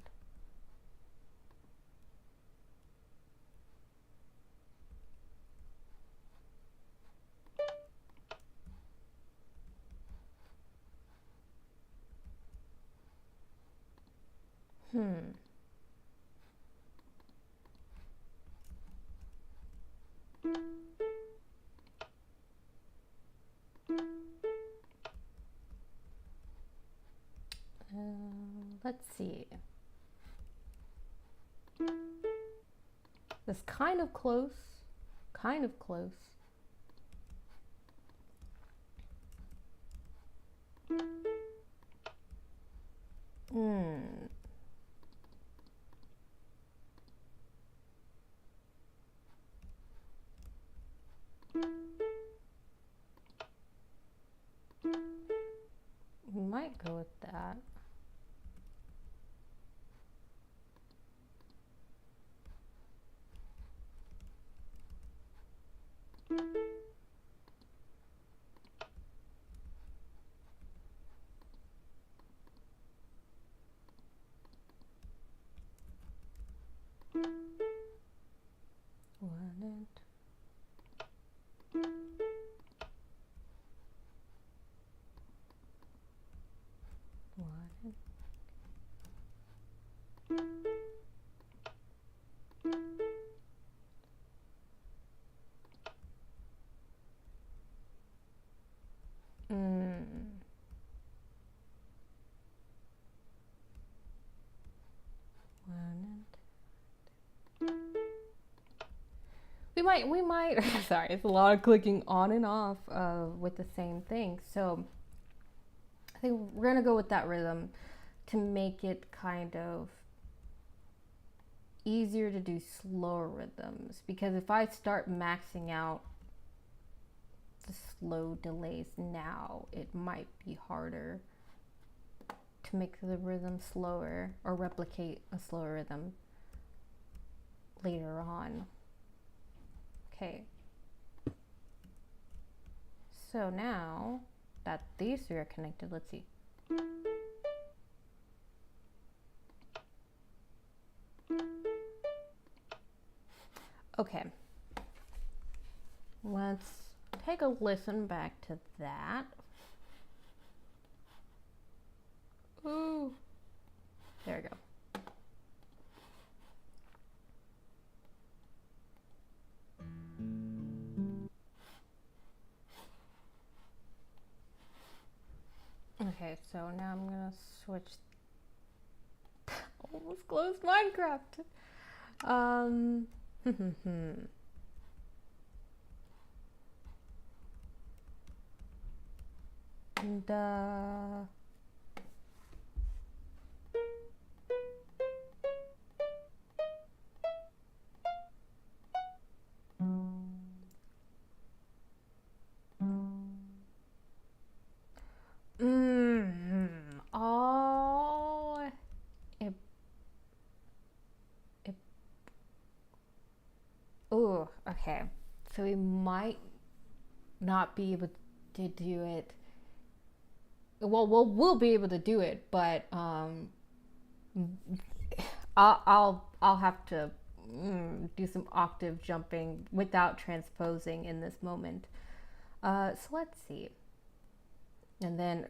let's see. That's kind of close. Kind of close. We might go with that. We might, sorry, it's a lot of clicking on and off with the same thing. So I think we're gonna go with that rhythm to make it kind of easier to do slower rhythms, because if I start maxing out the slow delays now, it might be harder to make the rhythm slower or replicate a slower rhythm later on. Okay. So now that these three are connected, let's see. Okay. Let's take a listen back to that. Ooh. There we go. Okay, so now I'm gonna switch. Almost closed Minecraft. And oh, ooh, okay. So we might not be able to do it. Well, we'll be able to do it, but I'll have to do some octave jumping without transposing in this moment. So let's see. And then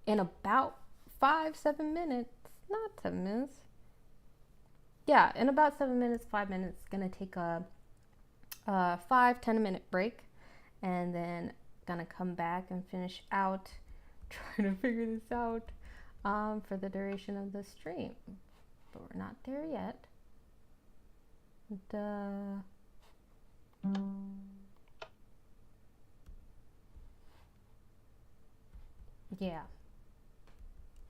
in about 5-7 minutes, not 7 minutes. Yeah, in about 7 minutes, 5 minutes, gonna take a 5-10 minute break, and then gonna come back and finish out trying to figure this out for the duration of the stream. But we're not there yet. Yeah,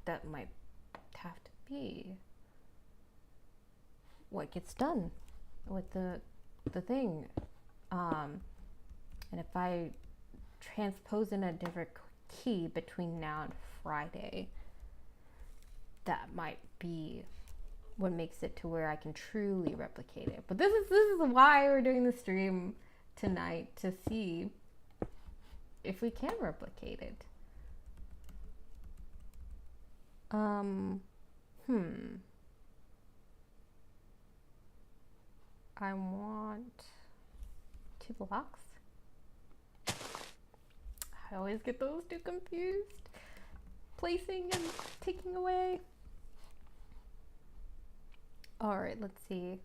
that might have to be what gets done with the thing. And if I transpose in a different key between now and Friday, that might be what makes it to where I can truly replicate it. But this is why we're doing the stream tonight, to see if we can replicate it. I want 2 blocks. I always get those two confused. Placing and taking away. All right, let's see.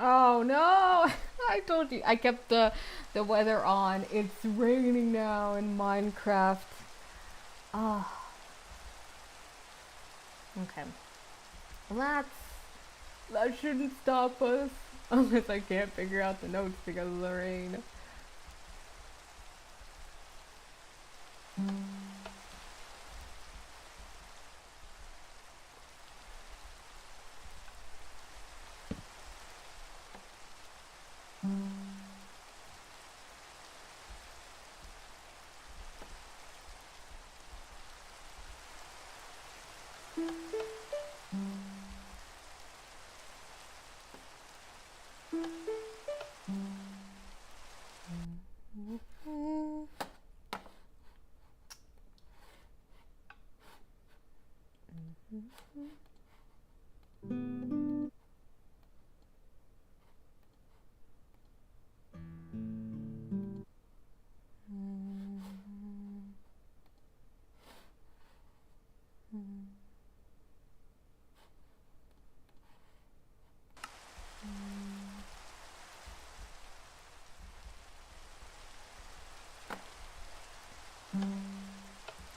Oh no! I told you. I kept the weather on. It's raining now in Minecraft. Ah. Okay. Well, that shouldn't stop us. Unless I can't figure out the notes because of the rain.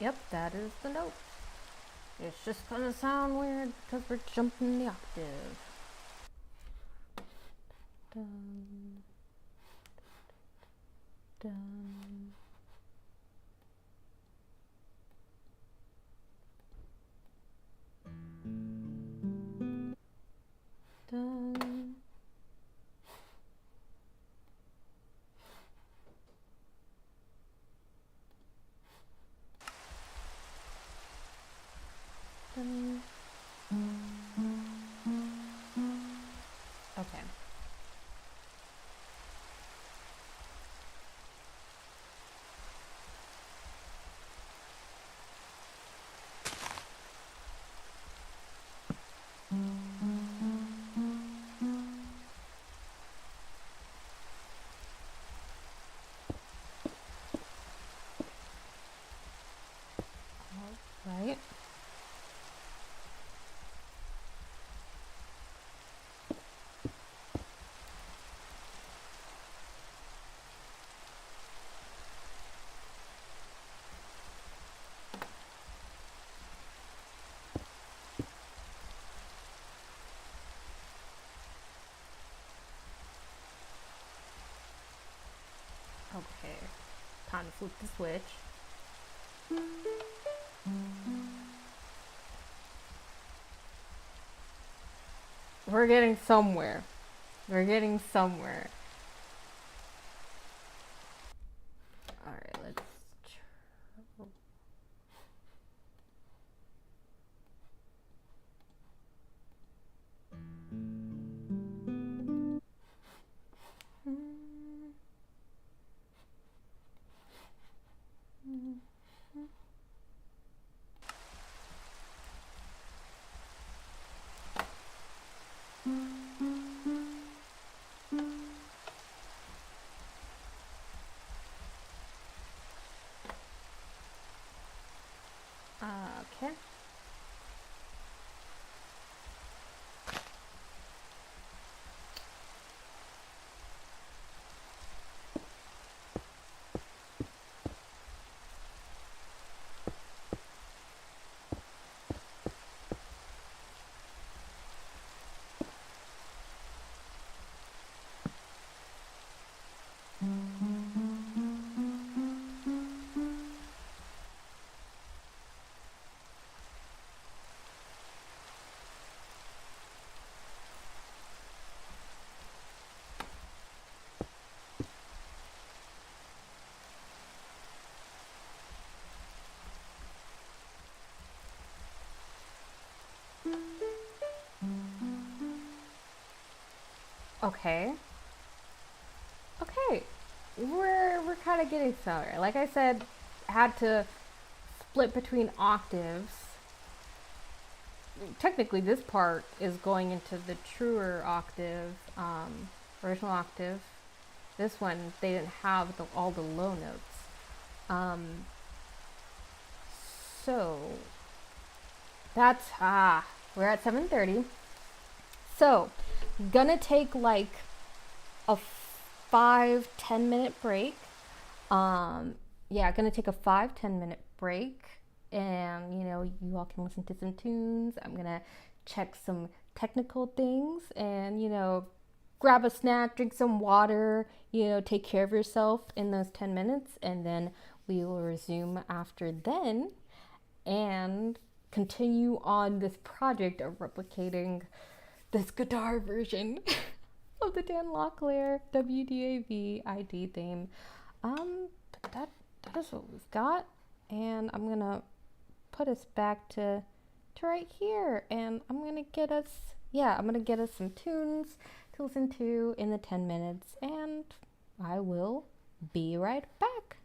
Yep, that is the note. It's just gonna sound weird because we're jumping the octave. Dun, dun. Dun. Dun. Okay. All right. Okay. Time to flip the switch. We're getting somewhere. We're getting somewhere. Alright, let's try. Okay. Okay. Okay. We're kind of getting somewhere. Like I said, had to split between octaves. Technically, this part is going into the truer octave, original octave. This one, they didn't have all the low notes. So that's we're at 7:30. So gonna take like a 5-10 minute break. Yeah, gonna take a 5-10 minute break, and you all can listen to some tunes. I'm gonna check some technical things, and grab a snack, drink some water, take care of yourself in those 10 minutes, and then we will resume after then and continue on this project of replicating this guitar version of the Dan Locklear WDAV ID theme. But that is what we've got, and I'm gonna put us back to right here, and I'm gonna get us some tunes to listen to in the 10 minutes, and I will be right back.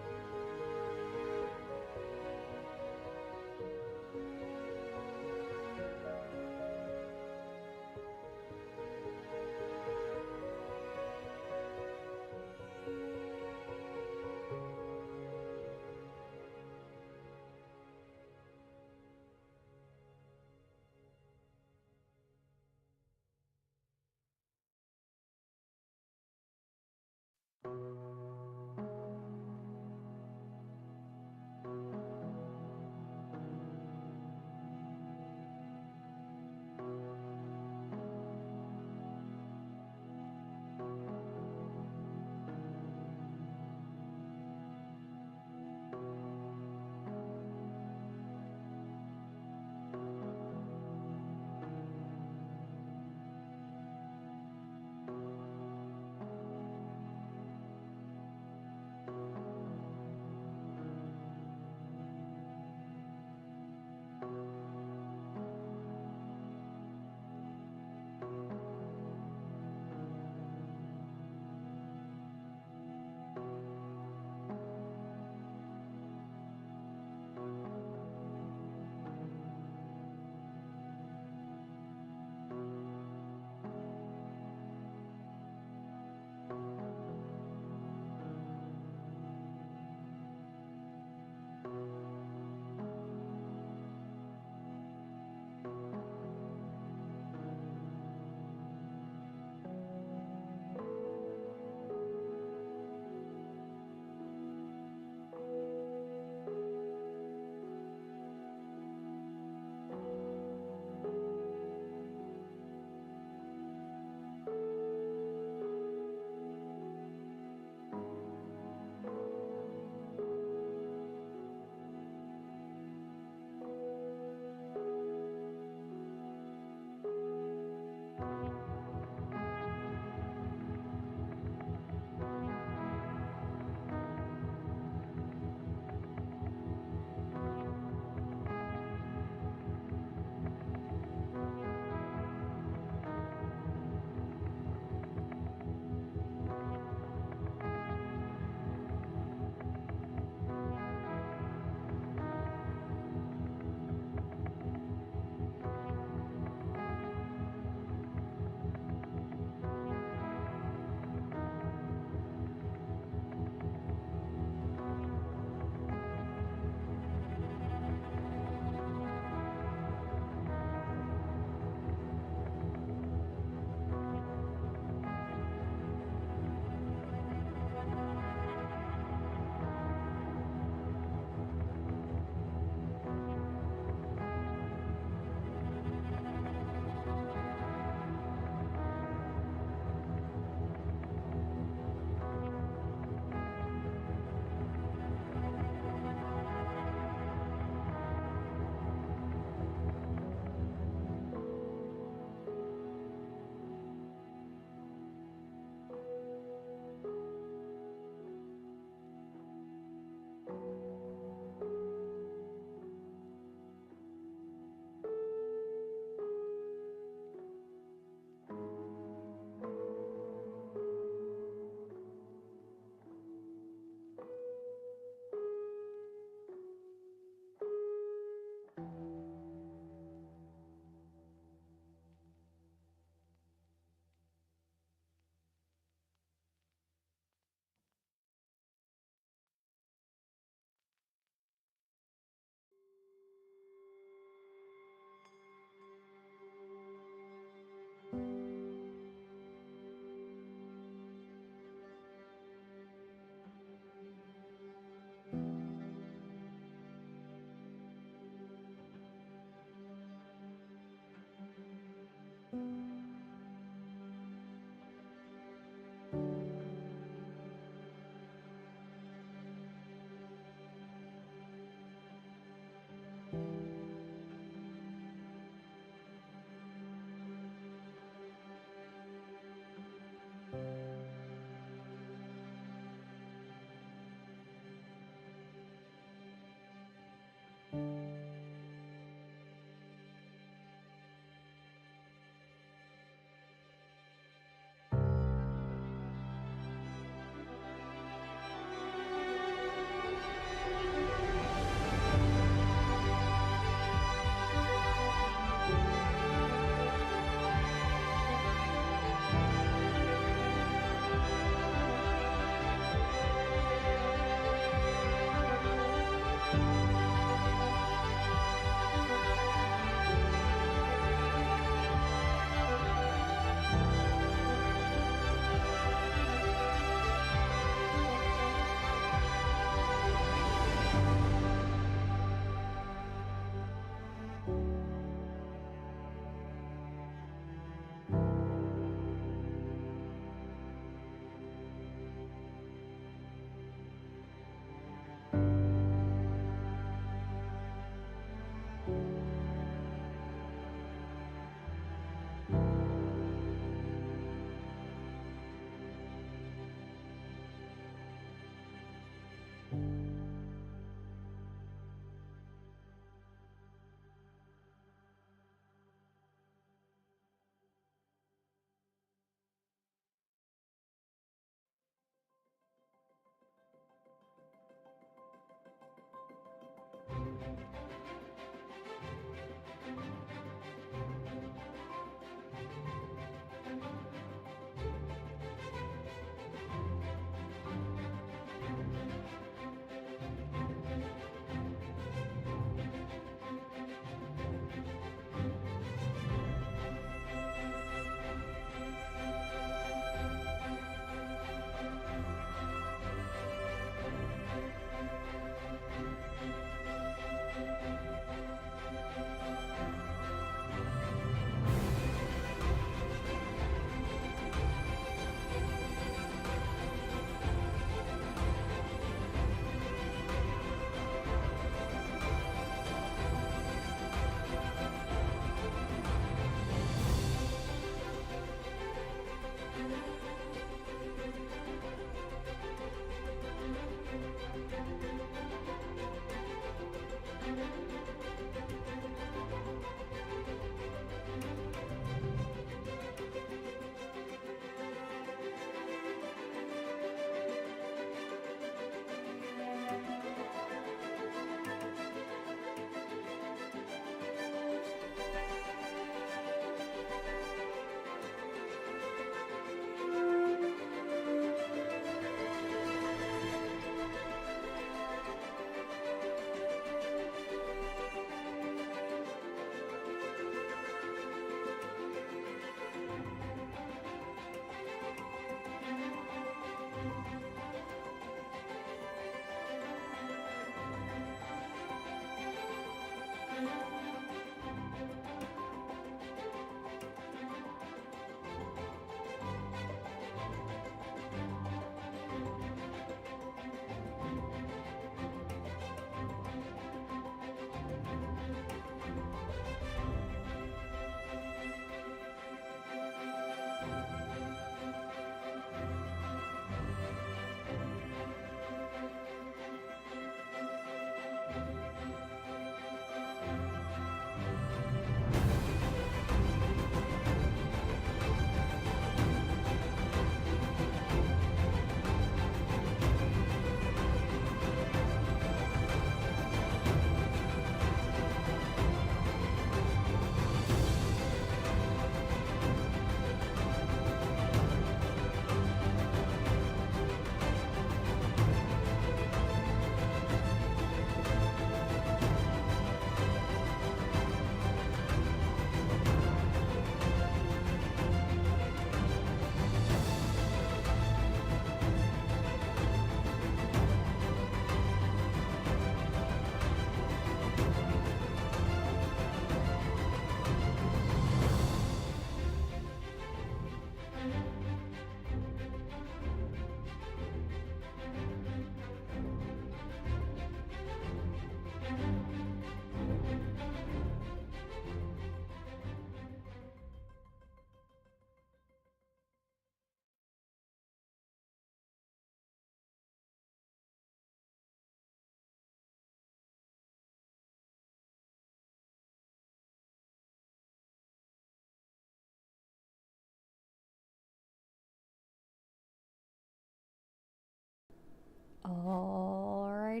Alrighty.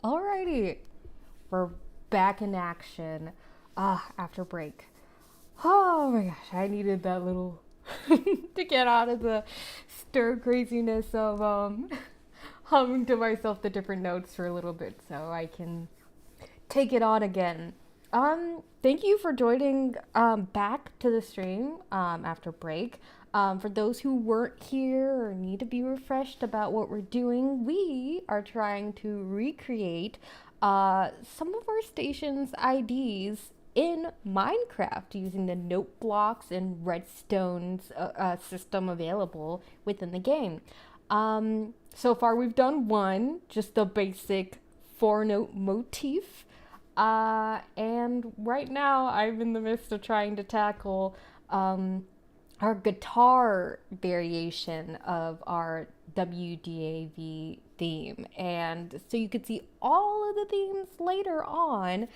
Alrighty. We're back in action. After break. Oh my gosh, I needed that little to get out of the stir craziness of humming to myself the different notes for a little bit so I can take it on again. Thank you for joining back to the stream after break. For those who weren't here or need to be refreshed about what we're doing, we are trying to recreate some of our station's IDs in Minecraft using the note blocks and redstones system available within the game. So far, we've done one, just the basic 4-note motif. And right now, I'm in the midst of trying to tackle our guitar variation of our WDAV theme. And so you could see all of the themes later on.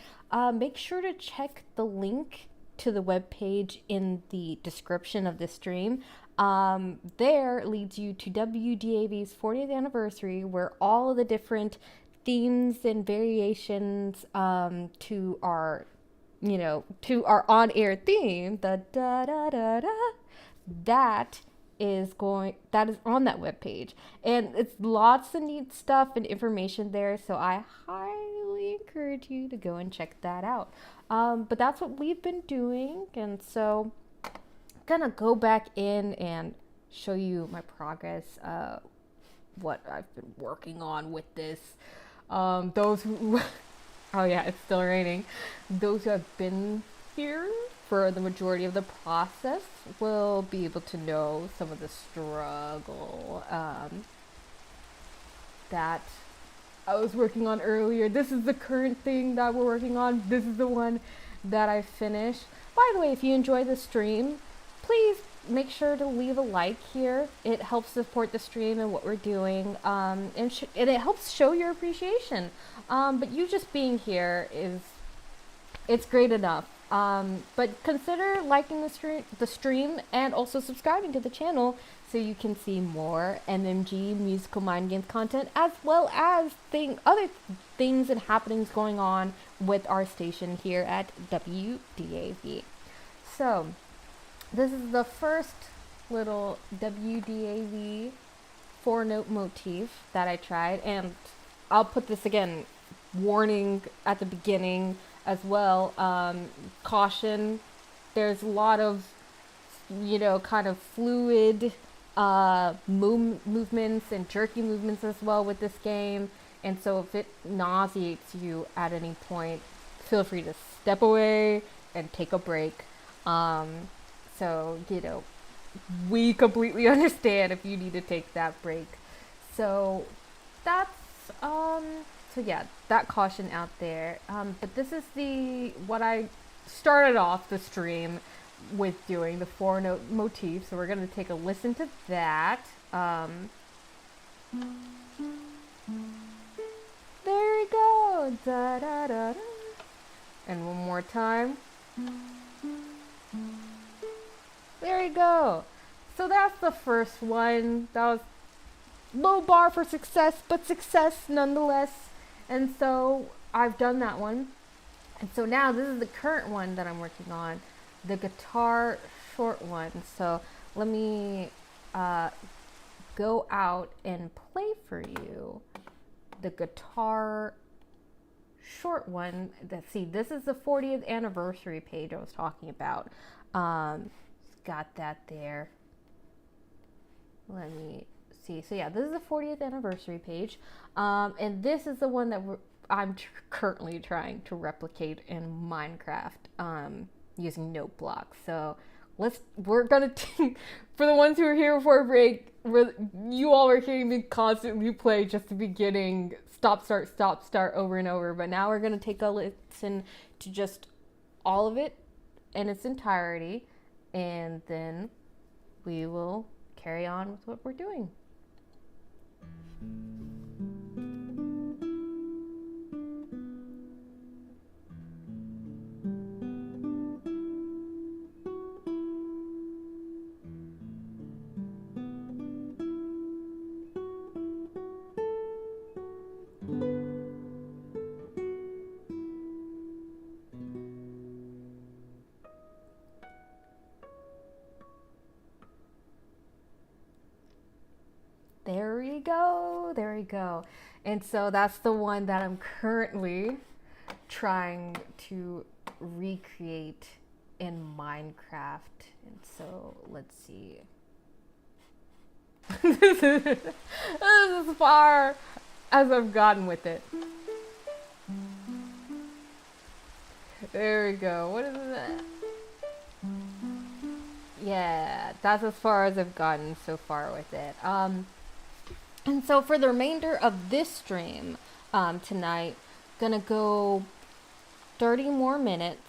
Make sure to check the link to the webpage in the description of this stream. There leads you to WDAV's 40th anniversary, where all of the different themes and variations to our on-air theme, the da da da da, that is on that webpage, and it's lots of neat stuff and information there. So I highly encourage you to go and check that out. But that's what we've been doing, and so I'm gonna go back in and show you my progress, what I've been working on with this. Those who oh yeah, it's still raining. Those who have been here for the majority of the process will be able to know some of the struggle that I was working on earlier. This is the current thing that we're working on. This is the one that I finished. By the way, if you enjoy the stream, please make sure to leave a like here. It helps support the stream and what we're doing, and it helps show your appreciation. But you just being here it's great enough. But consider liking the stream and also subscribing to the channel so you can see more MMG Musical Mind Games content, as well as other things and happenings going on with our station here at WDAV. So this is the first little WDAV 4-note motif that I tried, and I'll put this again, warning at the beginning as well. Caution, there's a lot of, kind of fluid movements and jerky movements as well with this game. And so if it nauseates you at any point, feel free to step away and take a break. So, we completely understand if you need to take that break. So that's, that caution out there. But this is what I started off the stream with doing, the 4-note motif. So we're going to take a listen to that. There we go. Da, da, da, da. And one more time. There you go. So that's the first one. That was low bar for success, but success nonetheless. And so I've done that one. And so now this is the current one that I'm working on, the guitar short one. So let me go out and play for you the guitar short one. See, this is the 40th anniversary page I was talking about. Got that there. Let me see. So yeah, this is the 40th anniversary page, and this is the one that I'm currently trying to replicate in Minecraft using note blocks. So we're gonna for the ones who are here before break, you all are hearing me constantly play just the beginning, stop start over and over. But now we're gonna take a listen to just all of it in its entirety, and then we will carry on with what we're doing. There we go. And so that's the one that I'm currently trying to recreate in Minecraft. And so let's see. This is as far as I've gotten with it. There we go. What is that? Yeah, that's as far as I've gotten so far with it. And so for the remainder of this stream tonight, gonna go 30 more minutes.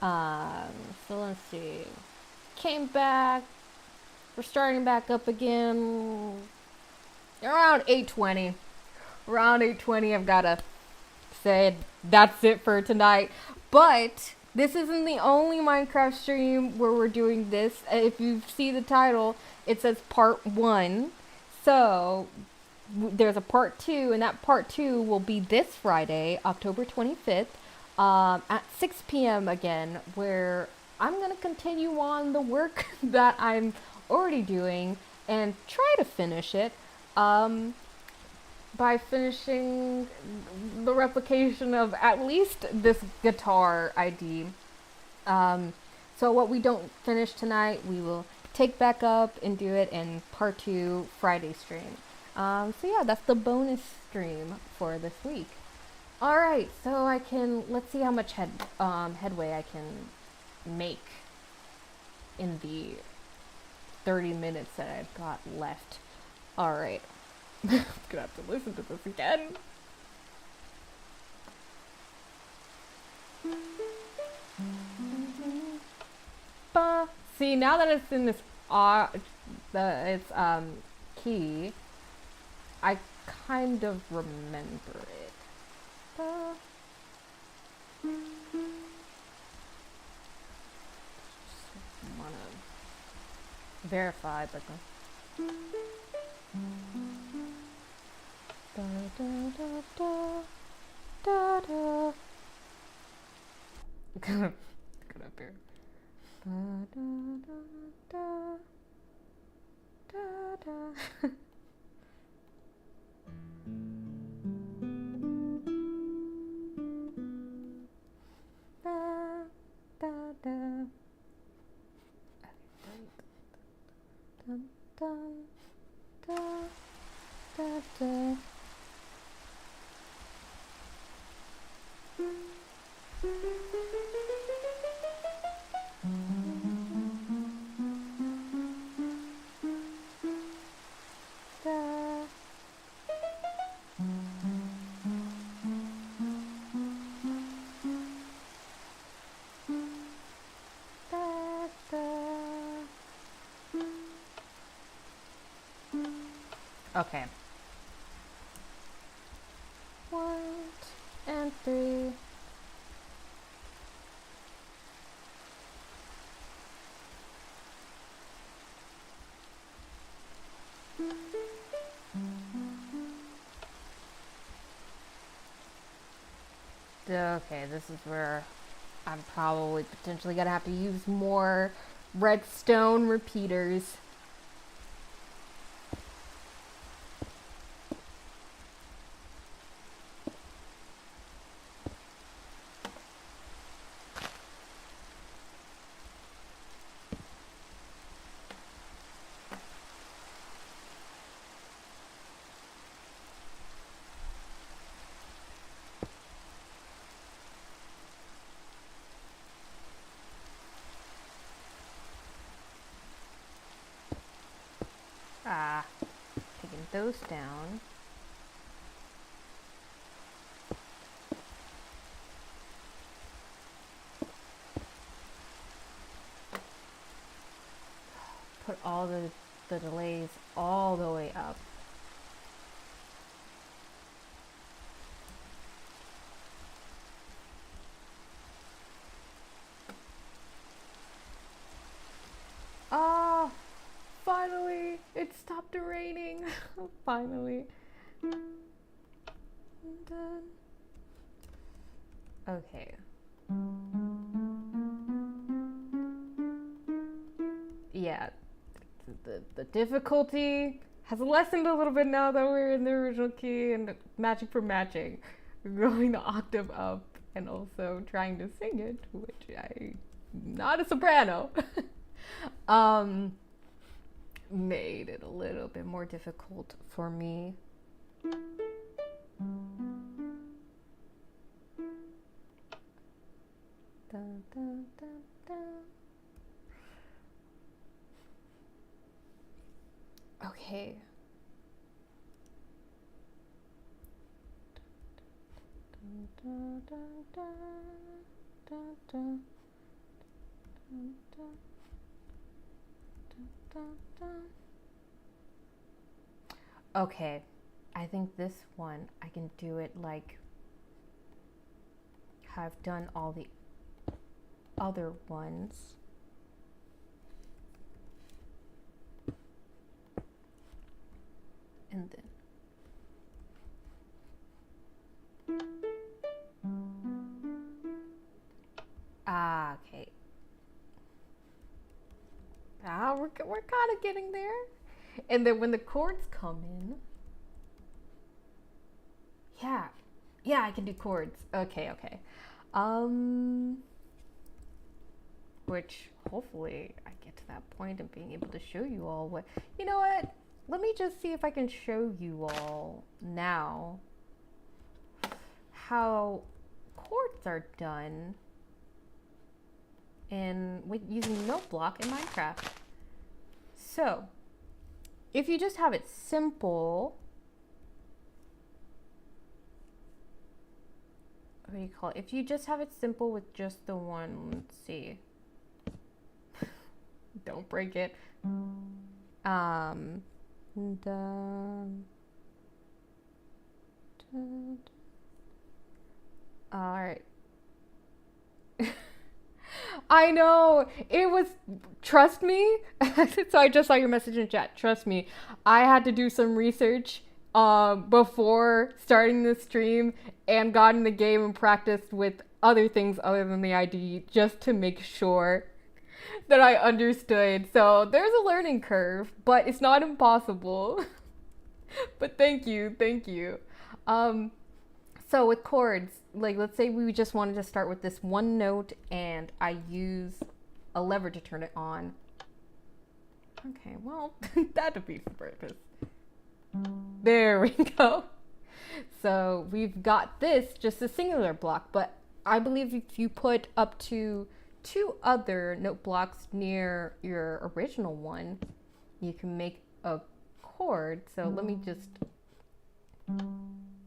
So let's see. Came back. We're starting back up again around 8:20. Around 8:20, I've gotta say that's it for tonight. But this isn't the only Minecraft stream where we're doing this. If you see the title, it says part 1. So there's a part 2, and that part 2 will be this Friday, October 25th, at 6 p.m. again, where I'm going to continue on the work that I'm already doing and try to finish it by finishing the replication of at least this guitar ID. So what we don't finish tonight, we will take back up and do it in part 2 Friday stream. So yeah, that's the bonus stream for this week. All right, so let's see how much headway I can make in the 30 minutes that I've got left. All right, I'm gonna have to listen to this again. See, now that it's in this key, I kind of remember it. Just wanna verify, but Get up here. Okay. 1 and 3. Okay, this is where I'm probably potentially gonna have to use more redstone repeaters. Taking those down. Put all the delays all the way up. Oh, finally, it stopped raining. Finally. Done. Okay. Yeah, the difficulty has lessened a little bit now that we're in the original key and matching for matching. Going the octave up and also trying to sing it, which I'm not a soprano. Made it a little bit more difficult for me. Dun, dun, dun, dun. Okay. Dun, dun, dun, dun, dun, dun, dun, dun, dun. Okay, I think this one I can do it like how I've done all the other ones. And then okay. We're kind of getting there. And then when the chords come in, yeah, I can do chords. Okay. Which hopefully I get to that point of being able to show you all what. You know what? Let me just see if I can show you all now how chords are done with using note block in Minecraft. So, if you just have it simple, what do you call it? If you just have it simple with just the one, let's see. Don't break it. All right. I know, it was, trust me. So I just saw your message in chat. Trust me, I had to do some research before starting the stream and got in the game and practiced with other things other than the ID just to make sure that I understood. So there's a learning curve, but it's not impossible. But thank you. So with chords, like let's say we just wanted to start with this one note and I use a lever to turn it on. Okay, well, that defeats the purpose. There we go. So we've got this, just a singular block, but I believe if you put up to 2 other note blocks near your original one, you can make a chord. So let me just,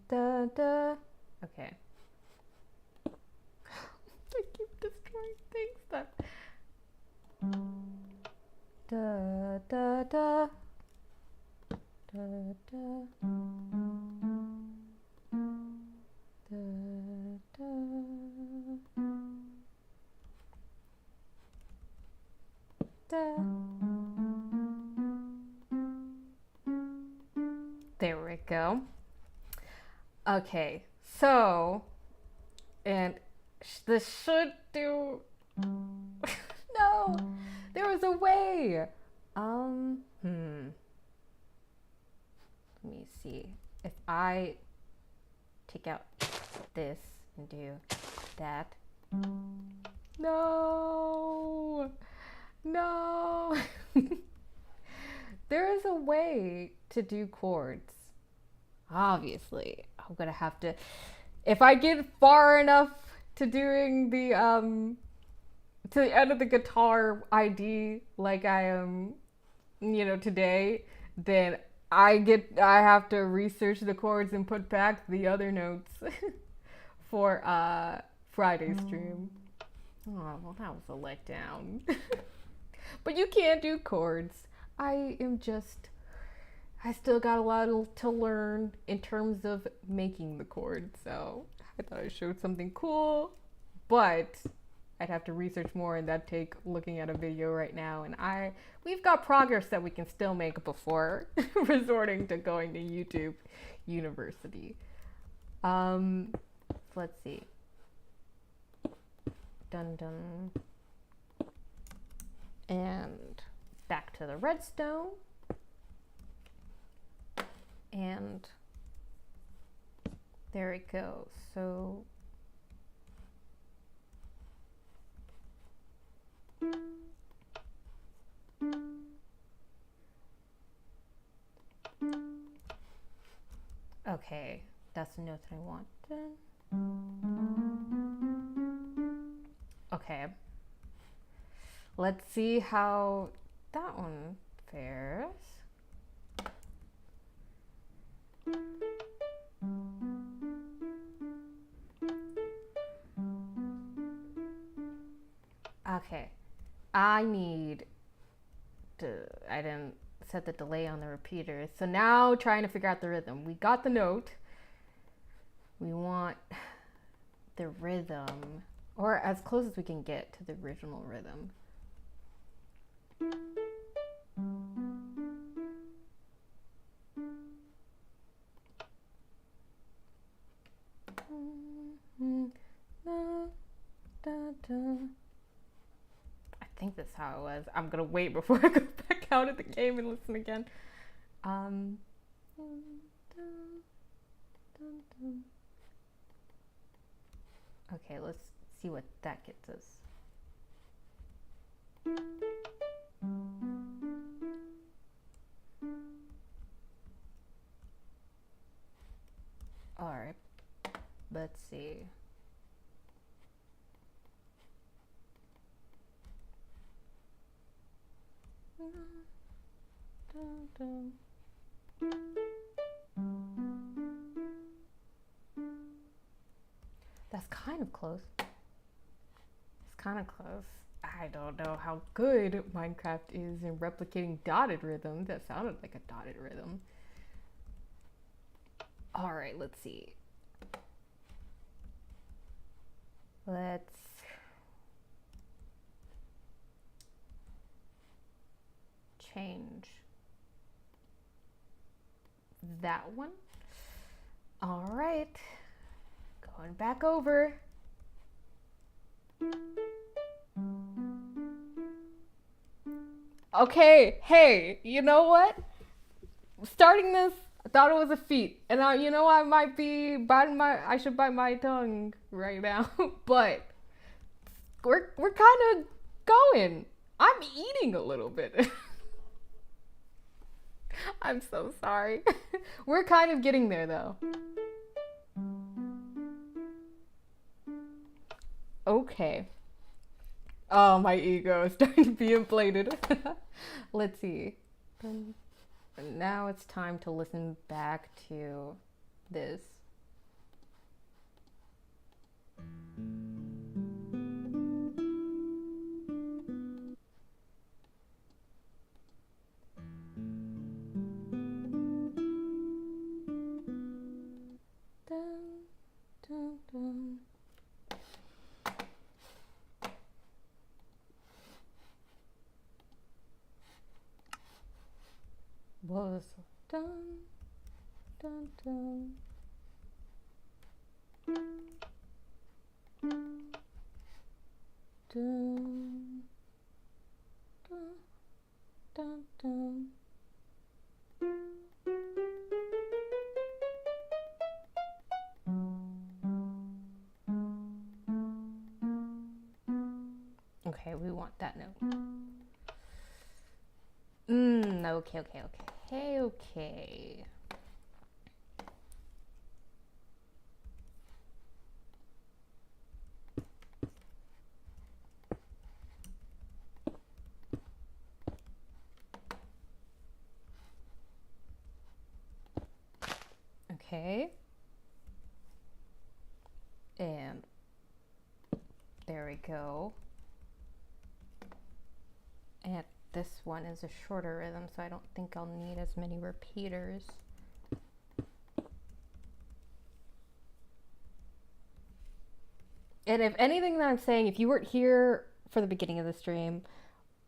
da da. Okay. I keep destroying things that. Da da da. Da da. Da da. Da. There we go. Okay, so, and this should do. No, there was a way. Let me see if I take out this and do that. No. There is a way to do chords. Obviously, I'm gonna have to, if I get far enough to doing the to the end of the guitar ID like I am, today, then I have to research the chords and put back the other notes for Friday's stream. Oh, well, that was a letdown. But you can't do chords. I still got a lot to learn in terms of making the chord, so I thought I showed something cool, but I'd have to research more, and that'd take looking at a video right now, and we've got progress that we can still make before resorting to going to YouTube University. Let's see. Dun dun. And back to the redstone. And there we go. So okay, that's the note that I want. Okay, let's see how that one fares. Okay, I didn't set the delay on the repeater. So now trying to figure out the rhythm. We got the note. We want the rhythm, or as close as we can get to the original rhythm. I think that's how it was. I'm gonna wait before I go back out of the game and listen again. Okay, let's see what that gets us. All right, let's see. That's kind of close. It's kind of close. I don't know how good Minecraft is in replicating dotted rhythms. That sounded like a dotted rhythm. All right, let's see. Let's change that one. All right, going back over. Okay, hey, you know what? Starting this, I thought it was a feat, and I might be I should bite my tongue right now, but we're kind of going. I'm eating a little bit. I'm so sorry. We're kind of getting there though. Okay. Oh, my ego is starting to be inflated. Let's see. Now it's time to listen back to this. Dun, dun, dun. Was dun dun dun. Dun dun dun dun. Okay, we want that note. Okay. Okay. And there we go. And this one is a shorter rhythm, so I don't think I'll need as many repeaters. And if anything that I'm saying, if you weren't here for the beginning of the stream,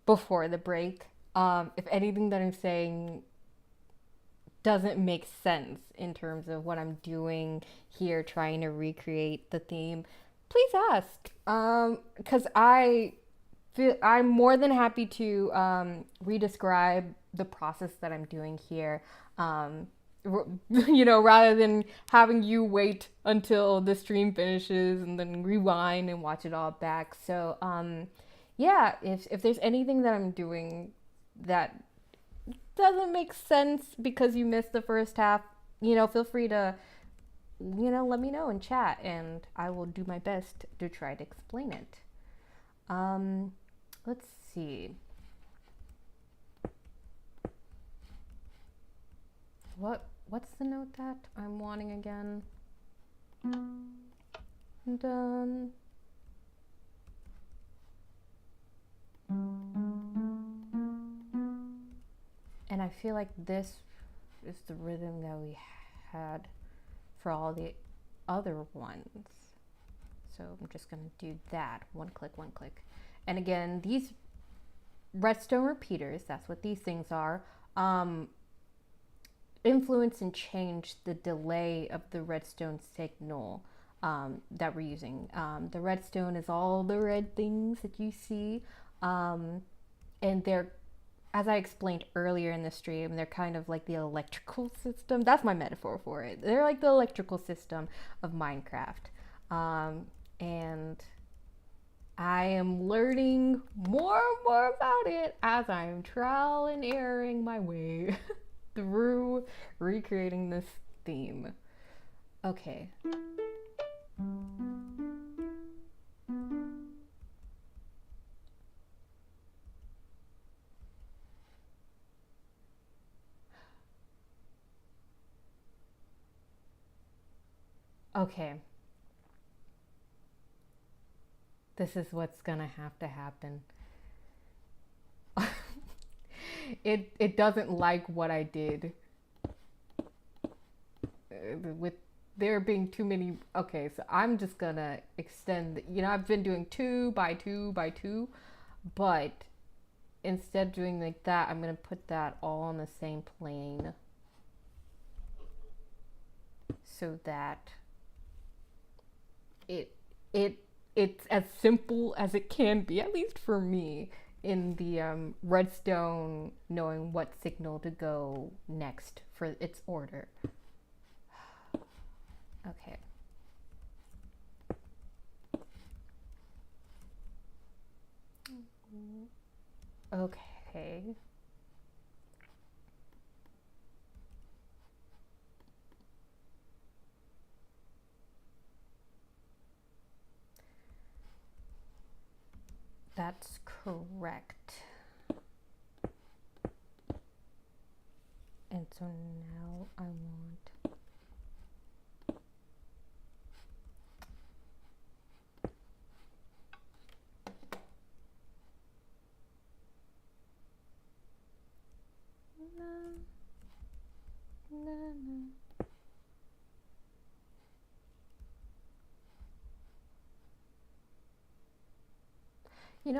before the break, if anything that I'm saying doesn't make sense in terms of what I'm doing here, trying to recreate the theme, please ask. Because I'm more than happy to re-describe the process that I'm doing here. rather than having you wait until the stream finishes and then rewind and watch it all back. So, yeah, if there's anything that I'm doing that doesn't make sense because you missed the first half, feel free to, let me know in chat and I will do my best to try to explain it. Let's see. What's the note that I'm wanting again? Done. And I feel like this is the rhythm that we had for all the other ones. So I'm just gonna do that. One click, one click. And again, these redstone repeaters, that's what these things are, influence and change the delay of the redstone signal that we're using. The redstone is all the red things that you see, and they're, as I explained earlier in the stream, they're kind of like the electrical system. That's my metaphor for it. They're like the electrical system of Minecraft. And I am learning more and more about it as I'm trial and erroring my way through recreating this theme. Okay. Okay. This is what's gonna have to happen. It doesn't like what I did with there being too many. Okay, so I'm just gonna extend, I've been doing 2 by 2 by 2, but instead of doing like that, I'm gonna put that all on the same plane so that it's as simple as it can be, at least for me, in the redstone knowing what signal to go next for its order. Okay. Okay. That's correct. And so now I want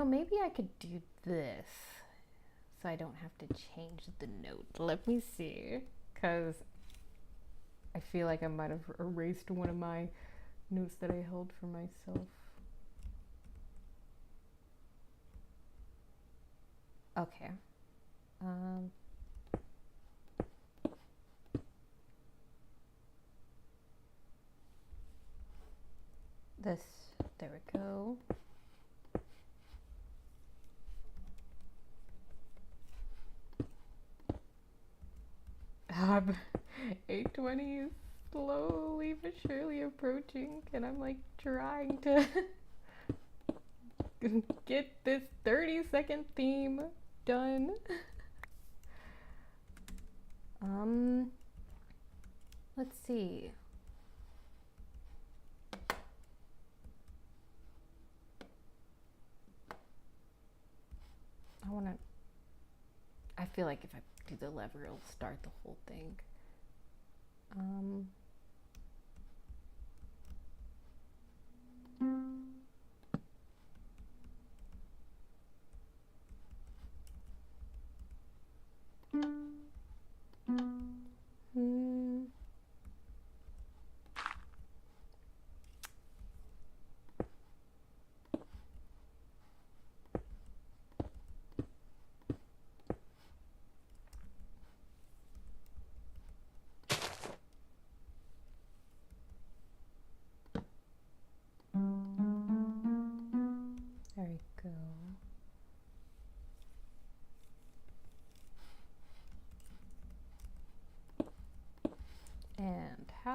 maybe I could do this so I don't have to change the note. Let me see, because I feel like I might have erased one of my notes that I held for myself. Okay. There we go. 8:20 is slowly but surely approaching, and I'm like trying to get this 30-second theme done. Let's see. I feel like if I do the lever, it'll start the whole thing.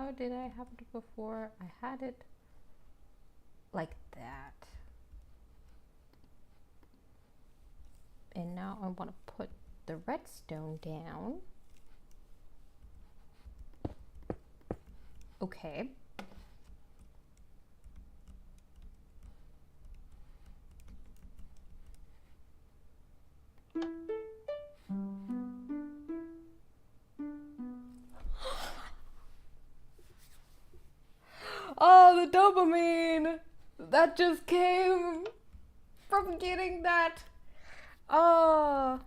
how did I have it before? I had it like that. And now I want to put the redstone down. Okay. Oh, the dopamine that just came from getting that. Oh,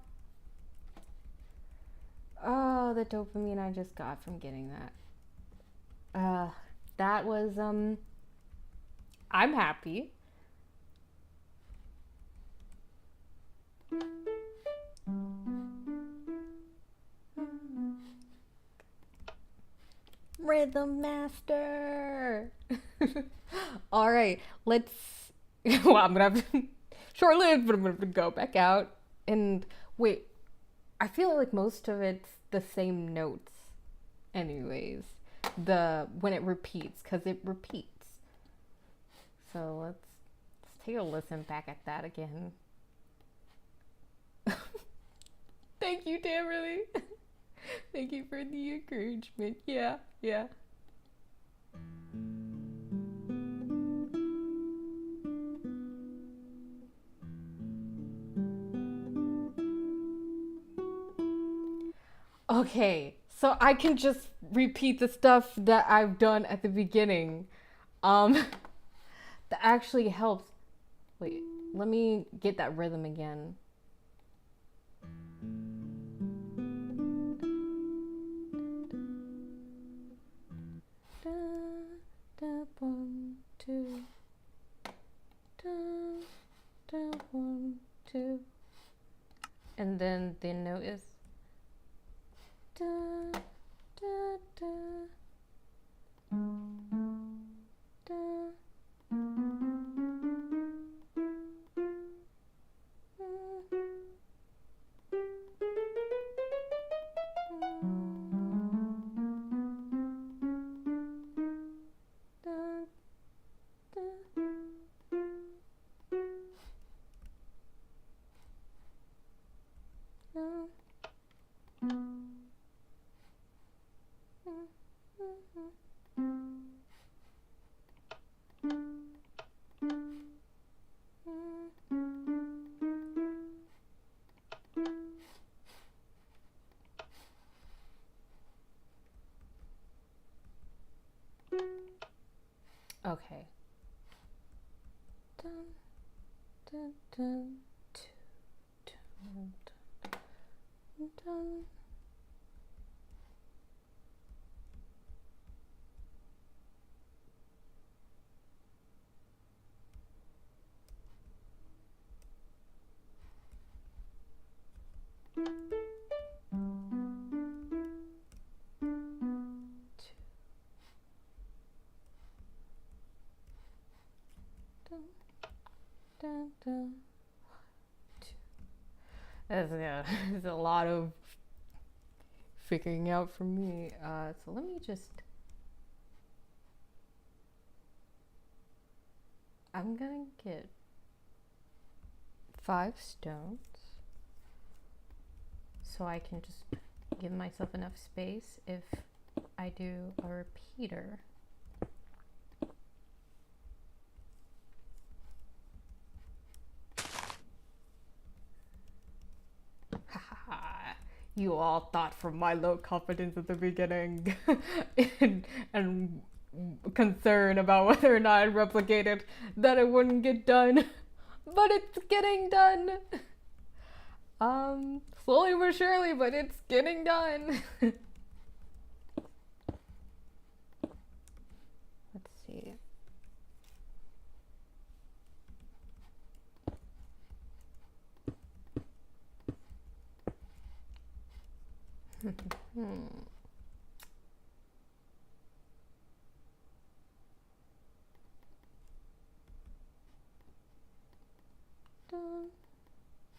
the dopamine I just got from getting that. That was I'm happy. Rhythm master. All right, let's. Well, I'm gonna have to short-lived, but I'm gonna have to go back out and wait. I feel like most of it's the same notes, anyways. When it repeats, because it repeats. So let's take a listen back at that again. Thank you, Tamberly. Thank you for the encouragement. Yeah. Okay, so I can just repeat the stuff that I've done at the beginning. That actually helps. Wait, let me get that rhythm again. Da, da, 1, 2. Da, da, 1, 2. And then the note is da, da, da, da. Okay. Dun, dun, dun, dun, dun, dun. Dun, dun. There's a lot of figuring out for me. So let me just. I'm gonna get 5 stones so I can just give myself enough space if I do a repeater. You all thought from my low confidence at the beginning and concern about whether or not I replicated that it wouldn't get done. But it's getting done. Slowly but surely, but it's getting done. Let's see. Dun,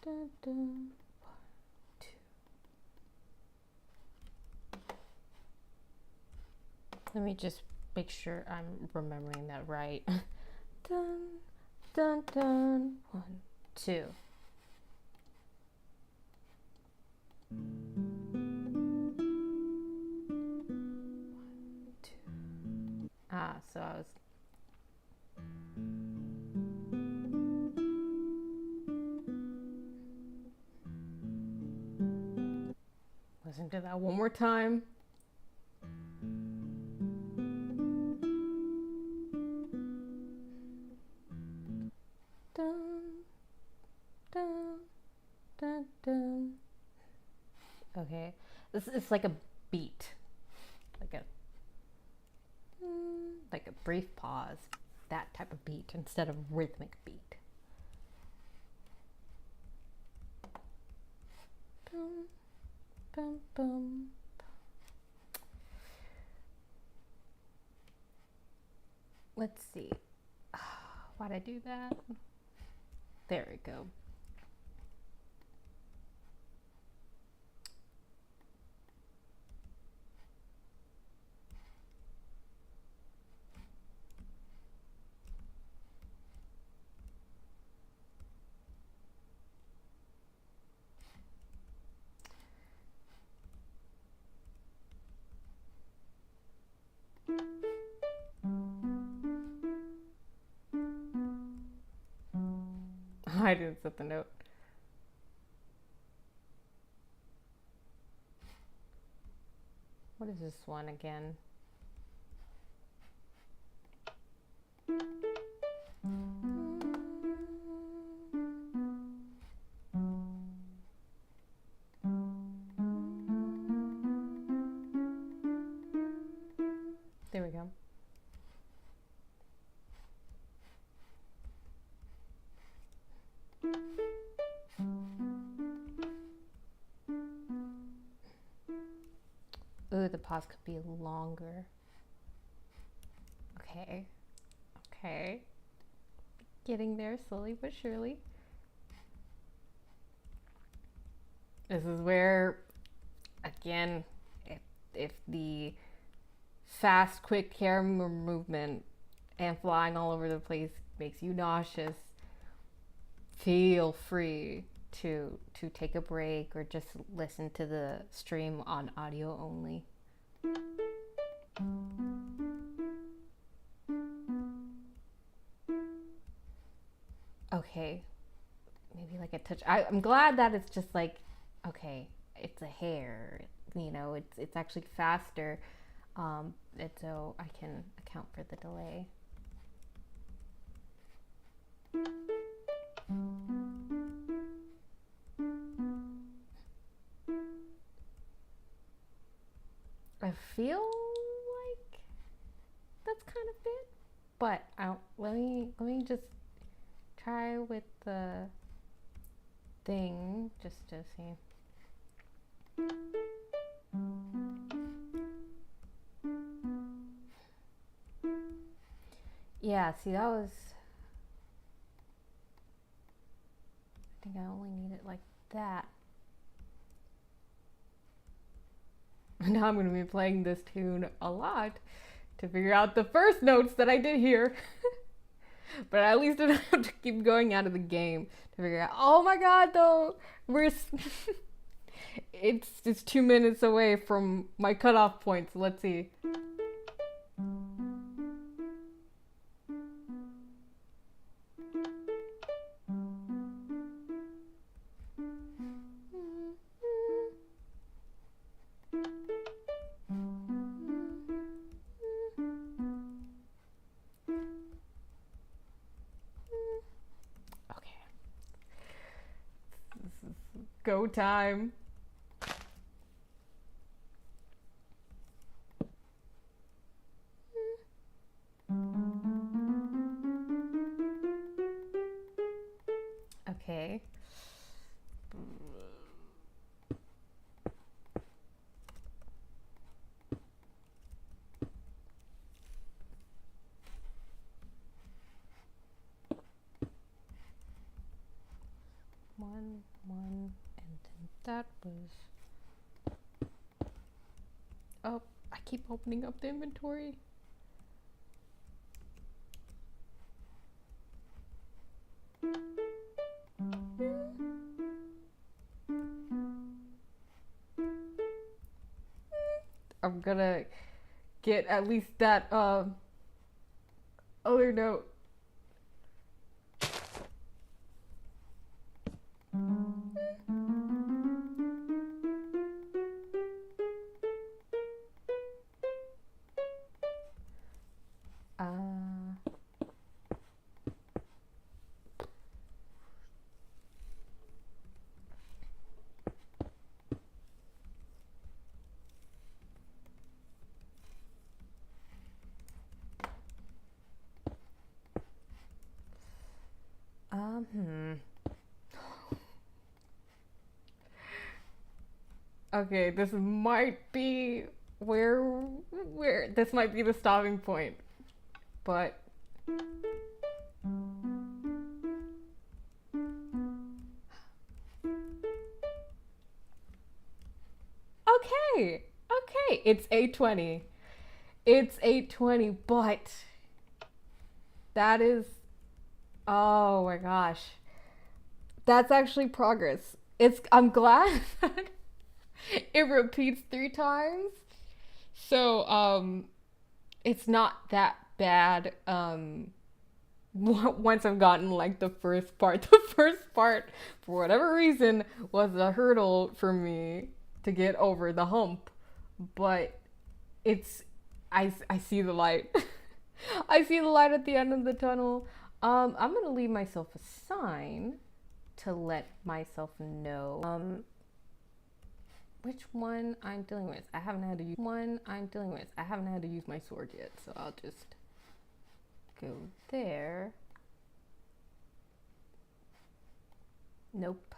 dun, dun. 1, 2. Let me just make sure I'm remembering that right. Dun, dun, dun. 1, 2. So I was. Listen to that one more time. Dun, dun, dun, dun. Okay, this is like a beat, like a brief pause, that type of beat instead of rhythmic beat. Bum, bum, bum. Let's see. Why'd I do that? There we go. I didn't set the note. What is this one again? There we go. Ooh, the pause could be longer. Okay. Okay. Getting there slowly but surely. This is where, again, if the fast, quick camera movement and flying all over the place makes you nauseous, feel free to take a break or just listen to the stream on audio only. Okay, maybe like a touch. I'm glad that it's just like, okay, it's a hair, you know, it's actually faster, and so I can account for the delay. I feel like that's kind of it, but let me just try with the thing just to see. Yeah, see, that was, I think I only need it like that. Now I'm going to be playing this tune a lot to figure out the first notes that I did here. But at least I don't have to keep going out of the game to figure out. Oh my god, though, it's 2 minutes away from my cutoff point. So let's see. Go time. Okay. One, and then that keep opening up the inventory. I'm gonna get at least that other note. Okay, this might be where this might be the stopping point, but okay, it's 8:20. It's 8:20, but that is, oh my gosh, that's actually progress. I'm glad that it repeats 3 times, so it's not that bad. Once I've gotten like the first part, for whatever reason was a hurdle for me to get over the hump, but I see the light. I see the light at the end of the tunnel. I'm gonna leave myself a sign to let myself know which one I'm dealing with. I haven't had to use my sword yet, so I'll just go there. Nope,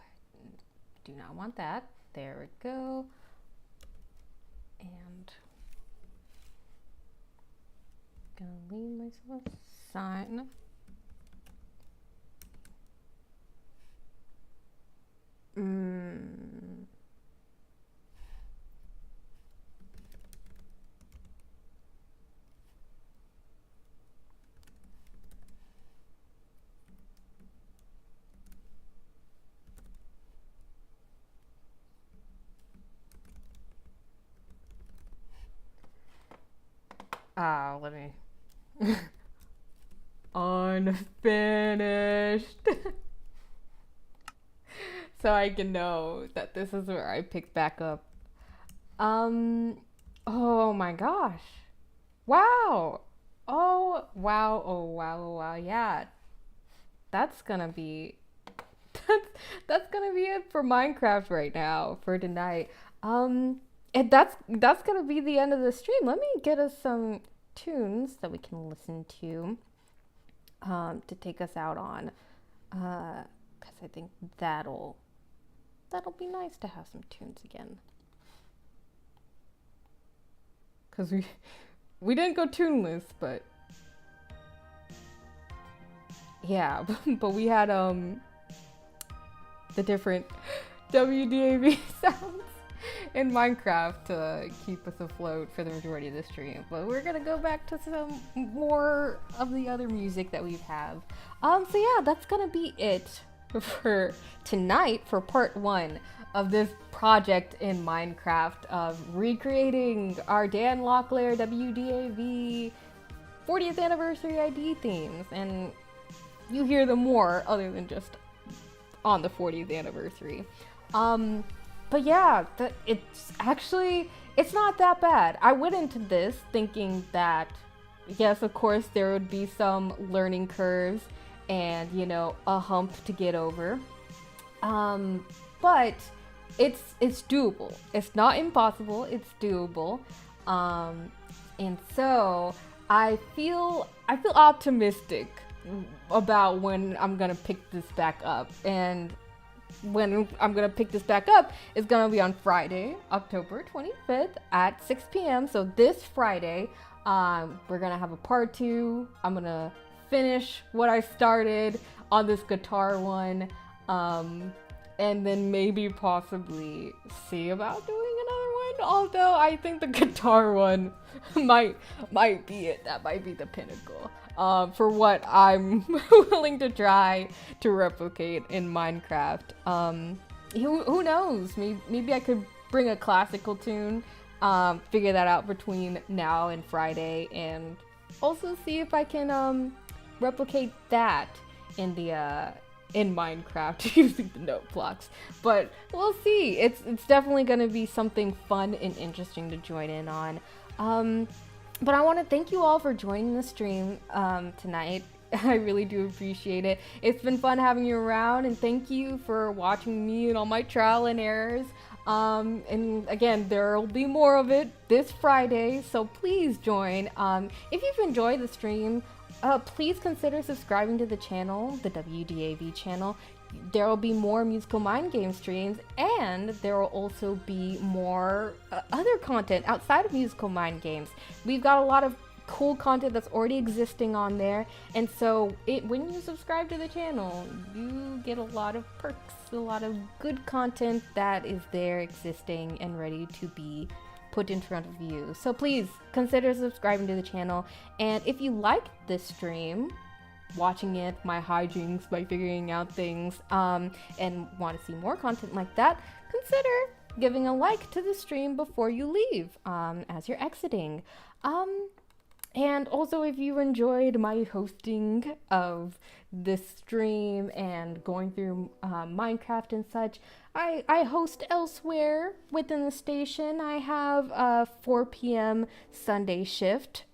do not want that. There we go. And gonna leave myself a sign. Let me unfinished. So I can know that this is where I picked back up. Oh my gosh. Wow. Oh wow. Yeah. That's gonna be that's gonna be it for Minecraft right now for tonight. And that's gonna be the end of the stream. Let me get us some tunes that we can listen to take us out on, because I think that'll be nice to have some tunes again. Because we didn't go tuneless, but yeah, but we had the different WDAV sounds in Minecraft to keep us afloat for the majority of the stream. But we're gonna go back to some more of the other music that we have. So yeah, that's gonna be it for tonight for part 1 of this project in Minecraft of recreating our Dan Locklear WDAV 40th anniversary ID themes. And you hear them more other than just on the 40th anniversary. But yeah, it's not that bad. I went into this thinking that, yes, of course, there would be some learning curves and, you know, a hump to get over. But it's doable. It's not impossible, it's doable. And so I feel optimistic about when I'm gonna pick this back up. And when I'm gonna pick this back up is gonna be on Friday, October 25th at 6 p.m. So this Friday, we're gonna have a part 2. I'm gonna finish what I started on this guitar one, and then maybe possibly see about doing another one. although I think the guitar one might be it. That might be the pinnacle. For what I'm willing to try to replicate in Minecraft. Who knows? Maybe I could bring a classical tune, figure that out between now and Friday, and also see if I can replicate that in the in Minecraft using the note blocks. But we'll see. It's definitely going to be something fun and interesting to join in on. But I want to thank you all for joining the stream tonight. I really do appreciate it. It's been fun having you around, and thank you for watching me and all my trial and errors. And again, there will be more of it this Friday, so please join. If you've enjoyed the stream, please consider subscribing to the channel, the WDAV channel. There will be more Musical Mind Game streams, and there will also be more other content outside of Musical Mind Games. We've got a lot of cool content that's already existing on there, and so when you subscribe to the channel, you get a lot of perks, a lot of good content that is there existing and ready to be put in front of you. So please consider subscribing to the channel, and if you liked this stream, watching it, my hijinks, my figuring out things, and want to see more content like that, consider giving a like to the stream before you leave, as you're exiting. And also, if you enjoyed my hosting of this stream and going through Minecraft and such, I host elsewhere within the station. I have a 4 p.m. Sunday shift.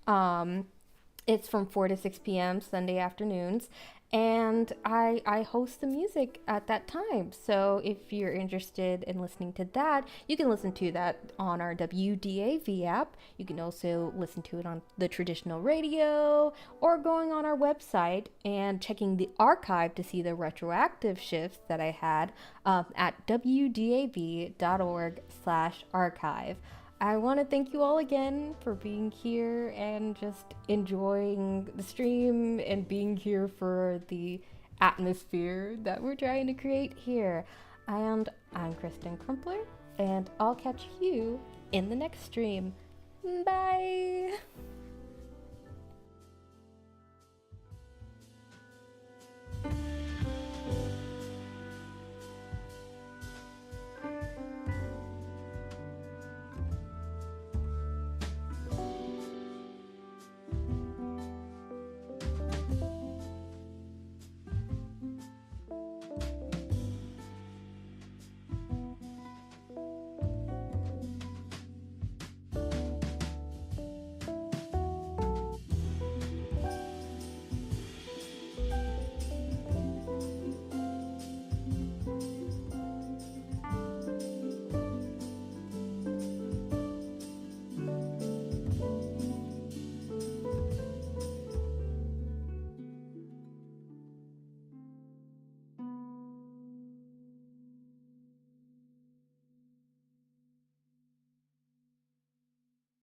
It's from 4 to 6 p.m. Sunday afternoons, and I host the music at that time. So if you're interested in listening to that, you can listen to that on our WDAV app. You can also listen to it on the traditional radio, or going on our website and checking the archive to see the retroactive shifts that I had at wdav.org/archive. I want to thank you all again for being here and just enjoying the stream and being here for the atmosphere that we're trying to create here. And I'm Kristen Crumpler, and I'll catch you in the next stream. Bye!